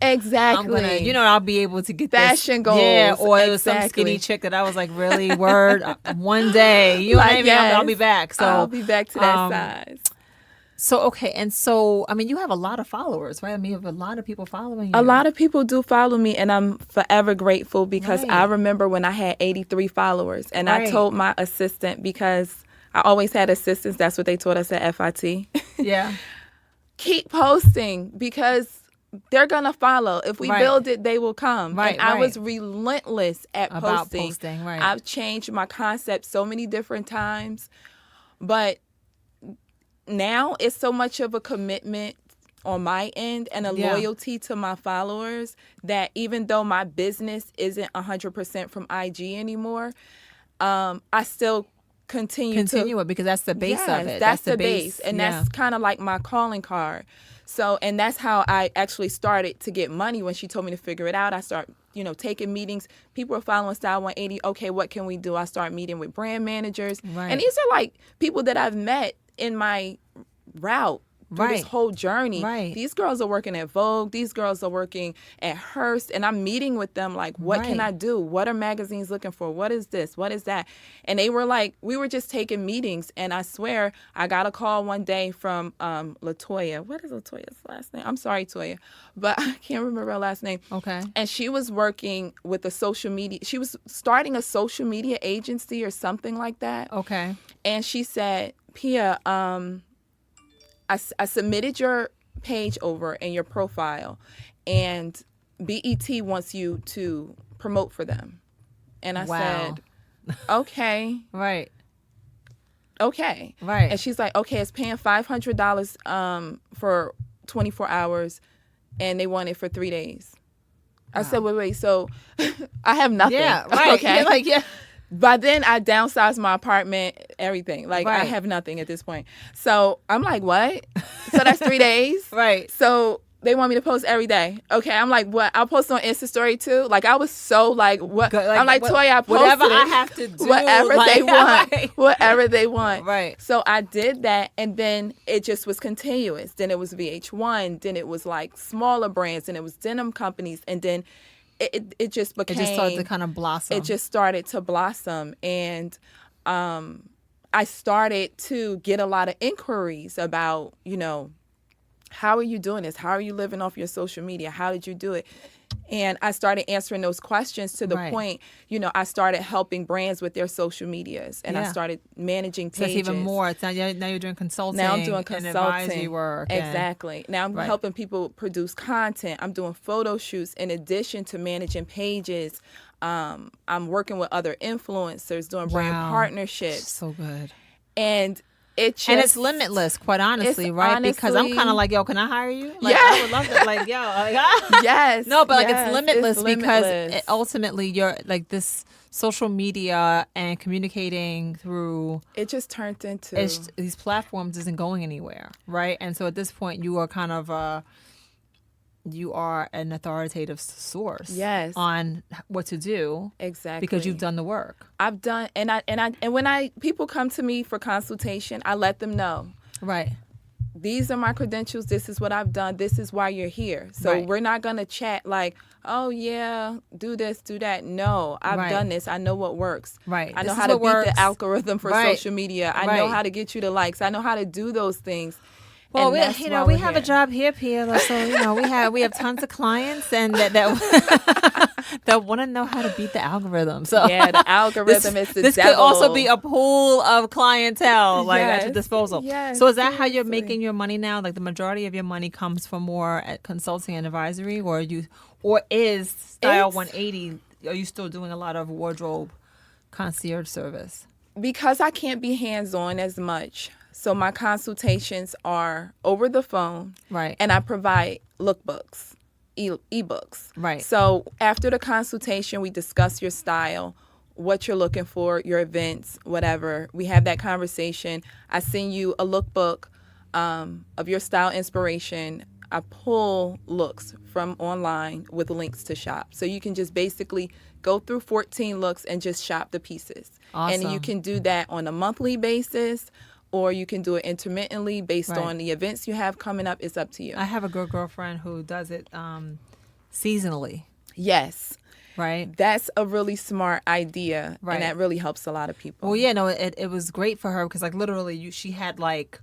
Speaker 3: Exactly.
Speaker 2: I'm going to, I'll be able to get
Speaker 3: fashion goals.
Speaker 2: Yeah, or it was some skinny chick that I was like, really, word, one day. You know what I mean? I'll be back. So
Speaker 3: I'll be back to that size.
Speaker 2: So, okay. And so, I mean, you have a lot of followers, right? I mean, you have a lot of people following you.
Speaker 3: A lot of people do follow me, and I'm forever grateful because I remember when I had 83 followers, and I told my assistant, because I always had assistants. That's what they taught us at FIT.
Speaker 2: Yeah.
Speaker 3: Keep posting because they're going to follow. If we build it, they will come.
Speaker 2: Right,
Speaker 3: and I was relentless
Speaker 2: about
Speaker 3: posting.
Speaker 2: Right.
Speaker 3: I've changed my concept so many different times, but now it's so much of a commitment on my end and a loyalty to my followers that even though my business isn't 100% from IG anymore, I still continue
Speaker 2: it because that's the base of it.
Speaker 3: That's the base. And that's kind of like my calling card. So, and that's how I actually started to get money. When she told me to figure it out, I started, taking meetings. People are following Style 180. Okay, what can we do? I start meeting with brand managers.
Speaker 2: Right.
Speaker 3: And these are like people that I've met in my route through this whole journey.
Speaker 2: Right.
Speaker 3: These girls are working at Vogue. These girls are working at Hearst. And I'm meeting with them like, what can I do? What are magazines looking for? What is this? What is that? And they were like, we were just taking meetings. And I swear, I got a call one day from LaToya. What is LaToya's last name? I'm sorry, Toya, but I can't remember her last name.
Speaker 2: Okay. And
Speaker 3: she was working with a social media. She was starting a social media agency or something like that.
Speaker 2: Okay.
Speaker 3: And she said, Pia, I submitted your page over and your profile, and BET wants you to promote for them. And I said, okay.
Speaker 2: Right.
Speaker 3: Okay.
Speaker 2: Right.
Speaker 3: And she's like, okay, it's paying $500 for 24 hours, and they want it for 3 days. I said, wait, so I have nothing.
Speaker 2: Yeah, right.
Speaker 3: Okay.
Speaker 2: You're like, yeah.
Speaker 3: But then I downsized my apartment, everything. Like, I
Speaker 2: Right.
Speaker 3: have nothing at this point. So I'm like, what? So that's 3 days?
Speaker 2: Right.
Speaker 3: So they want me to post every day. Okay, I'm like, what? I'll post on Insta story too. Like, I was so like, what?
Speaker 2: Good, like,
Speaker 3: I'm like,
Speaker 2: what-
Speaker 3: Toya, I posted
Speaker 2: whatever
Speaker 3: it.
Speaker 2: I have to do,
Speaker 3: whatever
Speaker 2: like,
Speaker 3: they want,
Speaker 2: right.
Speaker 3: whatever they want.
Speaker 2: Right.
Speaker 3: So I did that, and then it just was continuous. Then it was VH1. Then it was like smaller brands, and it was denim companies, and then it just became.
Speaker 2: It just started to kind of blossom.
Speaker 3: It just started to blossom, and I started to get a lot of inquiries about, how are you doing this? How are you living off your social media? How did you do it? And I started answering those questions to the
Speaker 2: Right.
Speaker 3: point, I started helping brands with their social medias, and I
Speaker 2: Yeah.
Speaker 3: started managing
Speaker 2: So
Speaker 3: pages.
Speaker 2: it's even more. It's now you're doing consulting.
Speaker 3: Now I'm doing
Speaker 2: and
Speaker 3: consulting,
Speaker 2: advisory work. and-
Speaker 3: exactly. Now I'm
Speaker 2: Right.
Speaker 3: helping people produce content. I'm doing photo shoots in addition to managing pages. I'm working with other influencers, doing brand
Speaker 2: Wow.
Speaker 3: partnerships,
Speaker 2: So good.
Speaker 3: and it just
Speaker 2: And it's limitless, quite honestly,
Speaker 3: it's
Speaker 2: right? Because I'm
Speaker 3: honestly-
Speaker 2: kind of like, yo, can I hire you? Like,
Speaker 3: Yeah.
Speaker 2: I would love that. Like, yo, like,
Speaker 3: Yes.
Speaker 2: no, but like
Speaker 3: yes,
Speaker 2: it's limitless because
Speaker 3: limitless.
Speaker 2: ultimately you're like this social media and communicating through
Speaker 3: It just turned into
Speaker 2: these platforms isn't going anywhere, right? And so at this point, you are kind of you are an authoritative source,
Speaker 3: Yes.
Speaker 2: on what to do
Speaker 3: exactly
Speaker 2: because you've done the work,
Speaker 3: I've done, and when people come to me for consultation, I let them know.
Speaker 2: right?
Speaker 3: These are my credentials. This is what I've done. This is why you're here. So
Speaker 2: Right.
Speaker 3: we're not going to chat like, oh, yeah, do this, do that. No, I've
Speaker 2: Right.
Speaker 3: done this. I know what works.
Speaker 2: Right.
Speaker 3: I know
Speaker 2: This
Speaker 3: how
Speaker 2: is
Speaker 3: to
Speaker 2: what
Speaker 3: beat
Speaker 2: works.
Speaker 3: the algorithm for
Speaker 2: Right.
Speaker 3: social media. I know
Speaker 2: Right.
Speaker 3: how to get you the likes. I know how to do those things.
Speaker 2: Well,
Speaker 3: And
Speaker 2: we,
Speaker 3: that's why
Speaker 2: we
Speaker 3: we're
Speaker 2: have a
Speaker 3: here.
Speaker 2: job here, Pia. So we have tons of clients, and that want to know how to beat the algorithm. So
Speaker 3: Yeah, the algorithm is the
Speaker 2: this
Speaker 3: devil.
Speaker 2: could also be a pool of clientele, like at your
Speaker 3: Yes,
Speaker 2: disposal.
Speaker 3: yes,
Speaker 2: So is that how you're
Speaker 3: seriously.
Speaker 2: making your money now? Like the majority of your money comes from more at consulting and advisory, or is Style
Speaker 3: It's-
Speaker 2: 180? Are you still doing a lot of wardrobe concierge service?
Speaker 3: Because I can't be hands-on as much. So my consultations are over the phone.
Speaker 2: Right.
Speaker 3: And I provide lookbooks, ebooks.
Speaker 2: Right.
Speaker 3: So after the consultation, we discuss your style, what you're looking for, your events, whatever. We have that conversation. I send you a lookbook of your style inspiration. I pull looks from online with links to shop. So you can just basically go through 14 looks and just shop the pieces. And you
Speaker 2: Awesome.
Speaker 3: can do that on a monthly basis, or you can do it intermittently based
Speaker 2: Right.
Speaker 3: on the events you have coming up. It's up to you.
Speaker 2: I have a good girlfriend who does it seasonally,
Speaker 3: Yes.
Speaker 2: right?
Speaker 3: That's a really smart idea,
Speaker 2: Right.
Speaker 3: and that really helps a lot of people.
Speaker 2: Well, yeah, no, it was great for her because like literally she had like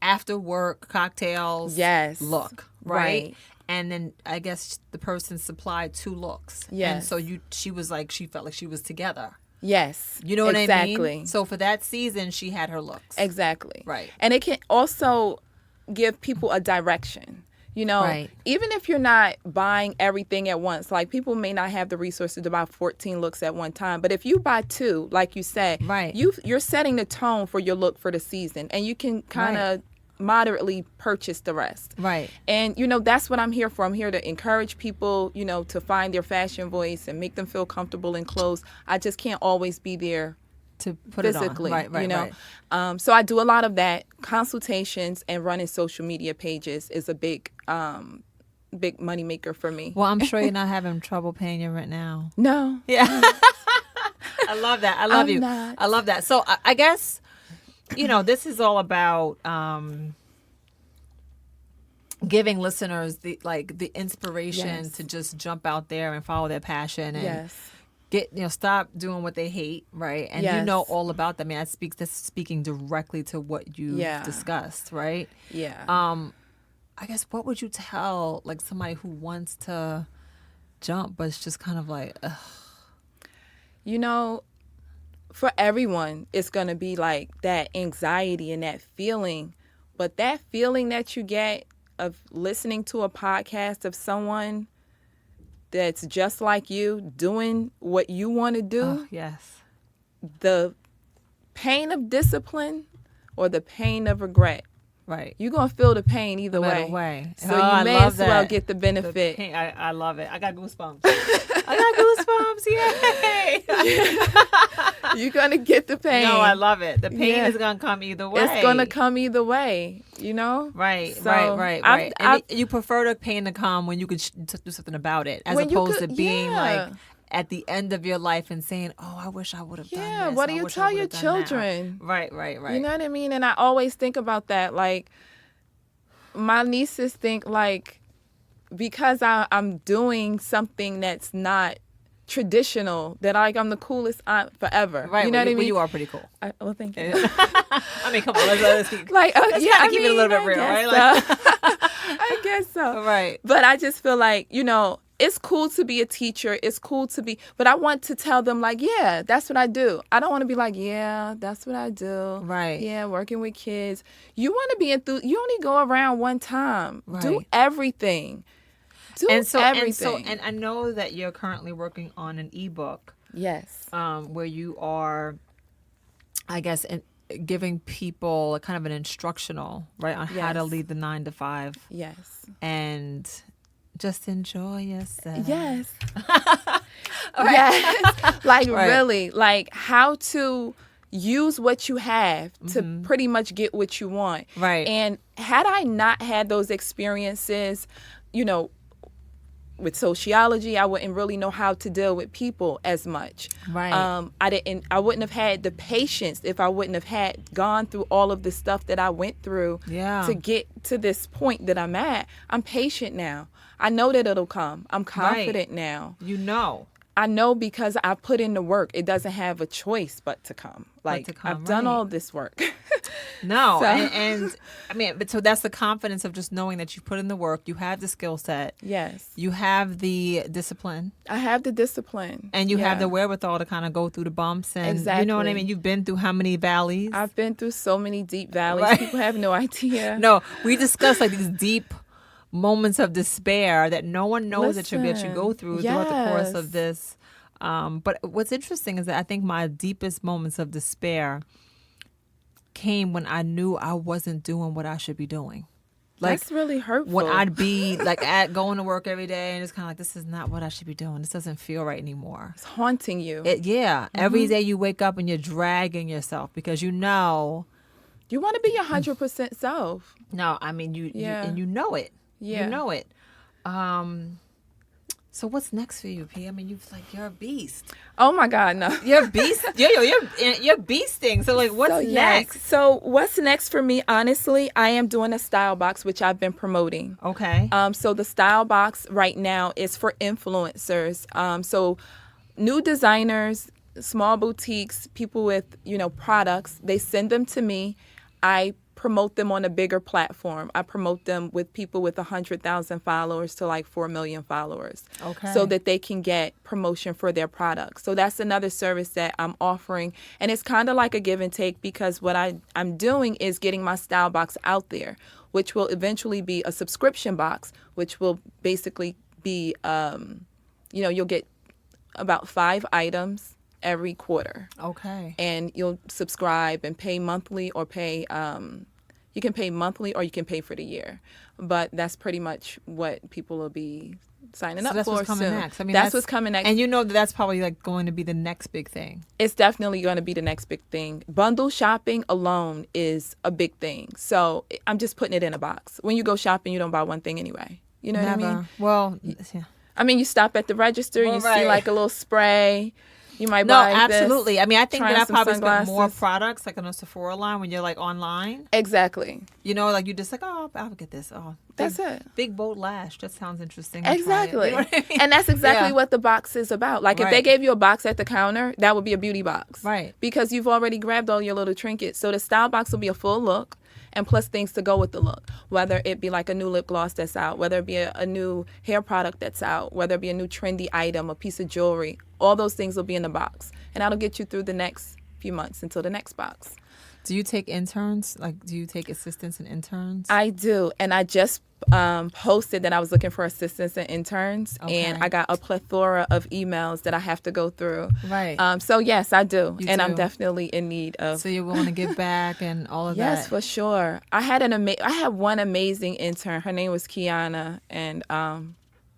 Speaker 2: after work cocktails
Speaker 3: Yes.
Speaker 2: look, right?
Speaker 3: Right.
Speaker 2: And then I guess the person supplied 2 looks. And
Speaker 3: Yes.
Speaker 2: so she felt like she was together.
Speaker 3: Yes.
Speaker 2: You know what I
Speaker 3: exactly.
Speaker 2: mean? So for that season she had her looks.
Speaker 3: Exactly.
Speaker 2: Right.
Speaker 3: And it can also give people a direction.
Speaker 2: Right.
Speaker 3: Even if you're not buying everything at once, like people may not have the resources to buy 14 looks at one time. But if you buy 2, like you said,
Speaker 2: Right.
Speaker 3: you're setting the tone for your look for the season, and you can kind of moderately purchase the rest.
Speaker 2: Right.
Speaker 3: And, that's what I'm here for. I'm here to encourage people, to find their fashion voice and make them feel comfortable in clothes. I just can't always be there
Speaker 2: To put
Speaker 3: physically,
Speaker 2: it on. Right.
Speaker 3: So I do a lot of that. Consultations and running social media pages is a big money maker for me.
Speaker 2: Well, I'm sure you're not having trouble paying your rent now.
Speaker 3: No.
Speaker 2: Yeah. I love that. I love
Speaker 3: I'm
Speaker 2: you.
Speaker 3: not.
Speaker 2: I love that. So I guess, this is all about giving listeners the inspiration
Speaker 3: Yes.
Speaker 2: to just jump out there and follow their passion and
Speaker 3: Yes.
Speaker 2: get, stop doing what they hate. Right. And you
Speaker 3: Yes.
Speaker 2: know all about that. I mean, that's speaking directly to what you
Speaker 3: Yeah.
Speaker 2: discussed. Right.
Speaker 3: Yeah.
Speaker 2: I guess what would you tell like somebody who wants to jump, but it's just kind of like, ugh.
Speaker 3: For everyone, it's going to be like that anxiety and that feeling. But that feeling that you get of listening to a podcast of someone that's just like you, doing what you want to do,
Speaker 2: Oh, yes.
Speaker 3: the pain of discipline or the pain of regret.
Speaker 2: Right.
Speaker 3: You're going to feel the pain either
Speaker 2: No matter
Speaker 3: way.
Speaker 2: way.
Speaker 3: So
Speaker 2: Oh, I
Speaker 3: you may
Speaker 2: love
Speaker 3: as well
Speaker 2: that.
Speaker 3: get the benefit.
Speaker 2: I love it. I got goosebumps. I got goosebumps. Yay.
Speaker 3: You're going to get the pain.
Speaker 2: No, I love it. The pain
Speaker 3: Yeah.
Speaker 2: is going to come either way.
Speaker 3: It's going to come either way, you know?
Speaker 2: Right,
Speaker 3: So,
Speaker 2: right.
Speaker 3: I've-
Speaker 2: And you prefer the pain to come when you could do something about it, as
Speaker 3: When you
Speaker 2: opposed
Speaker 3: could-
Speaker 2: to being
Speaker 3: yeah.
Speaker 2: like at the end of your life and saying, "Oh, I wish I would have done
Speaker 3: Yeah,
Speaker 2: this.
Speaker 3: what do
Speaker 2: I
Speaker 3: you
Speaker 2: wish I
Speaker 3: tell your
Speaker 2: would've done that."
Speaker 3: children?
Speaker 2: Right.
Speaker 3: You know what I mean? And I always think about that. Like, my nieces think, like, because I'm doing something that's not traditional, that I'm the coolest aunt forever.
Speaker 2: Right.
Speaker 3: You know what I mean?
Speaker 2: You are pretty cool.
Speaker 3: Well, thank you.
Speaker 2: I mean, come on, let's keep.
Speaker 3: Like,
Speaker 2: Let's
Speaker 3: yeah,
Speaker 2: kinda
Speaker 3: I
Speaker 2: keep it a
Speaker 3: mean,
Speaker 2: little bit
Speaker 3: I
Speaker 2: real,
Speaker 3: guess
Speaker 2: right?
Speaker 3: so. I guess so.
Speaker 2: Right.
Speaker 3: But I just feel like, you know, it's cool to be a teacher. It's cool to be, but I want to tell them, like, yeah, that's what I do. I don't want to be like, yeah, that's what I do.
Speaker 2: Right.
Speaker 3: Yeah, working with kids. You want to be enthused. You only go around one time. Do
Speaker 2: Right.
Speaker 3: everything. Do everything.
Speaker 2: And I know that you're currently working on an ebook,
Speaker 3: yes.
Speaker 2: where you are, I guess, giving people a kind of an instructional, right, on how to
Speaker 3: Yes.
Speaker 2: lead the 9 to 5
Speaker 3: Yes.
Speaker 2: and just enjoy yourself.
Speaker 3: Yes. Yes. Like,
Speaker 2: Right.
Speaker 3: really, like how to use what you have to pretty much get what you want.
Speaker 2: Right.
Speaker 3: And had I not had those experiences, you know, with sociology, I wouldn't really know how to deal with people as much.
Speaker 2: Right.
Speaker 3: I wouldn't have had the patience if I wouldn't have had gone through all of the stuff that I went through
Speaker 2: Yeah.
Speaker 3: to get to this point that I'm at. I'm patient now. I know that it'll come. I'm confident now.
Speaker 2: You know.
Speaker 3: I know because I put in the work. It doesn't have a choice but to come. Like,
Speaker 2: to come,
Speaker 3: I've done
Speaker 2: right.
Speaker 3: all this work.
Speaker 2: No,
Speaker 3: So-
Speaker 2: and I mean, but so that's the confidence of just knowing that you put in the work, you have the skill set,
Speaker 3: Yes.
Speaker 2: you have the discipline,
Speaker 3: I have the discipline.
Speaker 2: and you have
Speaker 3: Yeah.
Speaker 2: the wherewithal to kind of go through the bumps, and you know what I
Speaker 3: Exactly.
Speaker 2: mean. You've been through how many valleys?
Speaker 3: I've been through so many deep valleys.
Speaker 2: Right.
Speaker 3: People have no idea.
Speaker 2: No, we discussed like these deep moments of despair that no one knows that you go
Speaker 3: Listen,
Speaker 2: through throughout the course of
Speaker 3: yes.
Speaker 2: this. But what's interesting is that I think my deepest moments of despair came when I knew I wasn't doing what I should be doing. Like
Speaker 3: That's really hurtful.
Speaker 2: when I'd be like at going to work every day and it's kind of like, this is not what I should be doing. This doesn't feel right anymore.
Speaker 3: It's haunting you.
Speaker 2: Every day you wake up and you're dragging yourself because you know.
Speaker 3: You want to be your 100% self.
Speaker 2: No, I mean
Speaker 3: Yeah.
Speaker 2: and you know it.
Speaker 3: Yeah.
Speaker 2: You know it. So what's next for you, P? I mean, you're a beast.
Speaker 3: Oh my God, no.
Speaker 2: You're a beast. You're beasting. So like, what's
Speaker 3: So, yes.
Speaker 2: next?
Speaker 3: So what's next for me? Honestly, I am doing a style box, which I've been promoting.
Speaker 2: Okay.
Speaker 3: So the style box right now is for influencers. So new designers, small boutiques, people with, products, they send them to me. I promote them on a bigger platform. I promote them with people with 100,000 followers to like 4 million followers.
Speaker 2: Okay.
Speaker 3: So that they can get promotion for their products. So that's another service that I'm offering. And it's kind of like a give and take because what I'm doing is getting my style box out there, which will eventually be a subscription box, which will basically be, you'll get about 5 items every quarter.
Speaker 2: Okay.
Speaker 3: And you'll subscribe and pay monthly or pay, you can pay monthly or you can pay for the year. But that's pretty much what people will be signing
Speaker 2: So
Speaker 3: up
Speaker 2: that's
Speaker 3: for
Speaker 2: what's coming
Speaker 3: soon.
Speaker 2: next. I mean,
Speaker 3: that's what's coming next.
Speaker 2: And you know that's probably like going to be the next big thing.
Speaker 3: It's definitely going to be the next big thing. Bundle shopping alone is a big thing. So I'm just putting it in a box. When you go shopping, you don't buy one thing anyway. You know what I mean?
Speaker 2: Well, yeah.
Speaker 3: I mean, you stop at the register,
Speaker 2: Well,
Speaker 3: you
Speaker 2: right.
Speaker 3: see like a little spray. You might
Speaker 2: No,
Speaker 3: buy this,
Speaker 2: absolutely. I mean, I think
Speaker 3: trying
Speaker 2: that I
Speaker 3: some
Speaker 2: probably spent more
Speaker 3: sunglasses.
Speaker 2: products like on a Sephora line when you're like online.
Speaker 3: Exactly.
Speaker 2: You know, like you just like, oh, I'll get this. Oh,
Speaker 3: That's it.
Speaker 2: Big bold lash. That sounds interesting. I'll try it.
Speaker 3: Exactly.
Speaker 2: You know what I mean?
Speaker 3: And that's exactly
Speaker 2: Yeah.
Speaker 3: what the box is about. Like if they
Speaker 2: Right.
Speaker 3: gave you a box at the counter, that would be a beauty box.
Speaker 2: Right.
Speaker 3: Because you've already grabbed all your little trinkets. So the style box will be a full look and plus things to go with the look. Whether it be like a new lip gloss that's out, whether it be a new hair product that's out, whether it be a new trendy item, a piece of jewelry, all those things will be in the box. And that'll get you through the next few months until the next box.
Speaker 2: Do you take interns? Like, do you take assistants and interns?
Speaker 3: I do. And I just posted that I was looking for assistants and interns.
Speaker 2: Okay.
Speaker 3: And I got a plethora of emails that I have to go through.
Speaker 2: Right.
Speaker 3: So, yes, I do.
Speaker 2: You
Speaker 3: and
Speaker 2: do.
Speaker 3: I'm definitely in need of.
Speaker 2: So you're willing to give back and all of
Speaker 3: Yes,
Speaker 2: that?
Speaker 3: for sure. I had one amazing intern. Her name was Kiana. And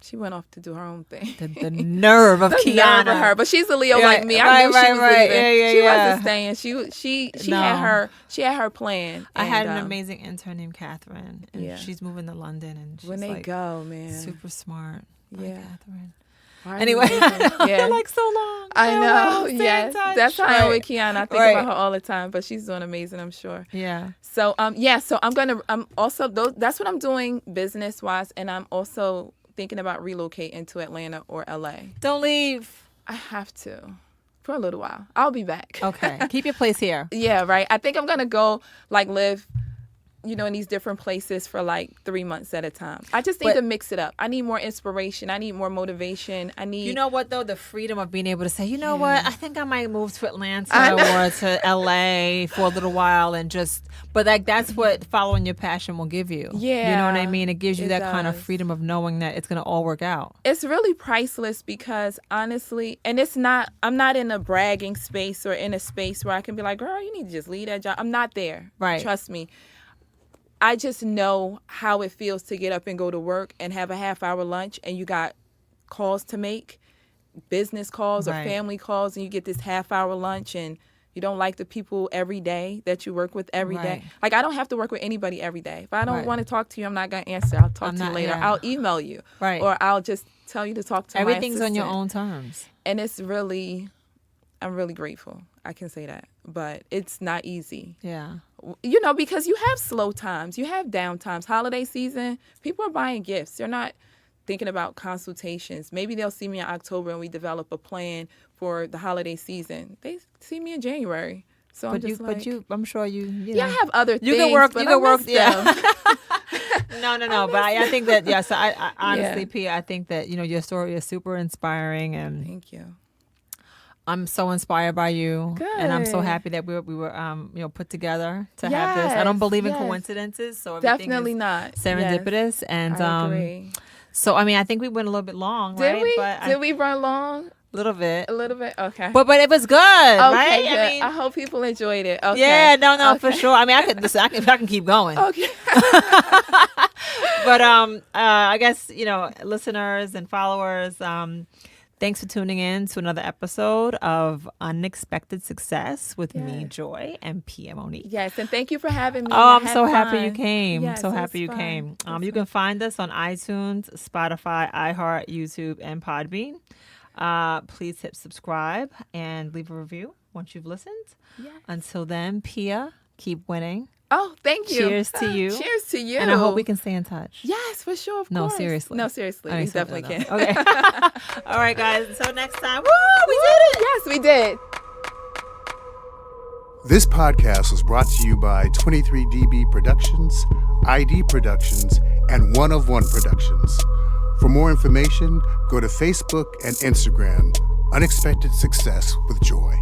Speaker 3: she went off to do her own thing.
Speaker 2: The nerve of
Speaker 3: The
Speaker 2: Kiana.
Speaker 3: nerve of her, but she's a Leo
Speaker 2: Yeah,
Speaker 3: like me. I knew she was leaving.
Speaker 2: Yeah,
Speaker 3: she
Speaker 2: yeah.
Speaker 3: wasn't staying. She
Speaker 2: No.
Speaker 3: had her plan.
Speaker 2: I had an
Speaker 3: and,
Speaker 2: amazing intern named Catherine, and
Speaker 3: Yeah.
Speaker 2: she's moving to London, and she's
Speaker 3: When they
Speaker 2: like
Speaker 3: go, man.
Speaker 2: super smart. Bye,
Speaker 3: Yeah.
Speaker 2: Catherine.
Speaker 3: Right,
Speaker 2: Anyway,
Speaker 3: amazing. Yeah.
Speaker 2: like so long.
Speaker 3: I know.
Speaker 2: Farewell, stay in
Speaker 3: Yes,
Speaker 2: touch.
Speaker 3: that's how I am
Speaker 2: Right.
Speaker 3: with Kiana. I think
Speaker 2: Right.
Speaker 3: about her all the time, but she's doing amazing. I'm sure.
Speaker 2: Yeah.
Speaker 3: So so I'm also that's what I'm doing business wise, and I'm also thinking about relocating to Atlanta or LA.
Speaker 2: Don't leave.
Speaker 3: I have to for a little while. I'll be back.
Speaker 2: Okay. Keep your place here.
Speaker 3: Yeah, right. I think I'm gonna go live, in these different places for 3 months at a time. I just need
Speaker 2: But-
Speaker 3: to mix it up. I need more inspiration. I need more motivation. I need.
Speaker 2: You know what though? The freedom of being able to say, you know what? I think I might move to Atlanta
Speaker 3: I
Speaker 2: or to LA for a little while and but that's what following your passion will give you.
Speaker 3: Yeah,
Speaker 2: You know what I mean? It gives you
Speaker 3: it
Speaker 2: that kind of
Speaker 3: does.
Speaker 2: freedom of knowing that it's going to all work out.
Speaker 3: It's really priceless because honestly, and I'm not in a bragging space or in a space where I can be like, girl, you need to just leave that job. I'm not there.
Speaker 2: Right.
Speaker 3: Trust me. I just know how it feels to get up and go to work and have a half-hour lunch and you got calls to make, business calls or
Speaker 2: Right.
Speaker 3: family calls, and you get this half-hour lunch and you don't like the people every day that you work with every day.
Speaker 2: Right.
Speaker 3: I don't have to work with anybody every day. If I don't
Speaker 2: Right.
Speaker 3: want to talk to you, I'm not going to answer. I'll talk
Speaker 2: I'm
Speaker 3: to you
Speaker 2: not-
Speaker 3: later.
Speaker 2: yeah.
Speaker 3: I'll email you.
Speaker 2: Right.
Speaker 3: Or I'll just tell you to talk to
Speaker 2: Everything's
Speaker 3: my
Speaker 2: on your
Speaker 3: assistant.
Speaker 2: own terms.
Speaker 3: And I'm really grateful. I can say that. But it's not easy.
Speaker 2: Yeah.
Speaker 3: Because you have slow times. You have down times. Holiday season, people are buying gifts. They're not thinking about consultations. Maybe they'll see me in October and we develop a plan for the holiday season. They see me in January. So I'm just
Speaker 2: I'm sure you
Speaker 3: I have other things.
Speaker 2: you can work.
Speaker 3: but
Speaker 2: You can
Speaker 3: I
Speaker 2: work.
Speaker 3: miss
Speaker 2: Yeah.
Speaker 3: them.
Speaker 2: No. But I think that yes. I honestly,
Speaker 3: Yeah.
Speaker 2: Pia, I think that your story is super inspiring, and
Speaker 3: Thank you.
Speaker 2: I'm so inspired by you, and I'm so
Speaker 3: Good.
Speaker 2: happy that we were put together to have this. I don't
Speaker 3: Yes,
Speaker 2: believe in
Speaker 3: yes.
Speaker 2: coincidences, so everything
Speaker 3: Definitely
Speaker 2: is
Speaker 3: not.
Speaker 2: serendipitous.
Speaker 3: Yes,
Speaker 2: And
Speaker 3: I agree.
Speaker 2: so I think we went a little bit long,
Speaker 3: Did
Speaker 2: right?
Speaker 3: we?
Speaker 2: But
Speaker 3: Did we run long?
Speaker 2: a little bit,
Speaker 3: A little bit? Okay.
Speaker 2: but it was good, right?
Speaker 3: Okay, good.
Speaker 2: I mean,
Speaker 3: I hope people enjoyed it. Okay.
Speaker 2: yeah, no, for
Speaker 3: Okay.
Speaker 2: sure. I mean, I can keep going.
Speaker 3: Okay.
Speaker 2: But I guess listeners and followers, thanks for tuning in to another episode of Unexpected Success with me,
Speaker 3: Yes.
Speaker 2: Joy, and Pia Monique.
Speaker 3: Yes, and thank you for having me.
Speaker 2: Oh,
Speaker 3: I
Speaker 2: I'm
Speaker 3: had
Speaker 2: so happy you
Speaker 3: fun.
Speaker 2: came.
Speaker 3: Yes,
Speaker 2: So
Speaker 3: it
Speaker 2: happy you
Speaker 3: was
Speaker 2: came.
Speaker 3: fun.
Speaker 2: You can find us on iTunes, Spotify, iHeart, YouTube, and Podbean. Please hit subscribe and leave a review once you've listened.
Speaker 3: Yes.
Speaker 2: Until then, Pia, keep winning.
Speaker 3: Oh, thank you.
Speaker 2: Cheers to you.
Speaker 3: Cheers to you.
Speaker 2: And I hope we can stay in touch.
Speaker 3: Yes, for sure. Of
Speaker 2: No,
Speaker 3: course.
Speaker 2: seriously.
Speaker 3: No, seriously. We definitely can.
Speaker 2: Okay. All right, guys. Until next time. Woo! We did it.
Speaker 3: Yes, we did.
Speaker 1: This podcast was brought to you by 23DB Productions, ID Productions, and One of One Productions. For more information, go to Facebook and Instagram, Unexpected Success with Joy.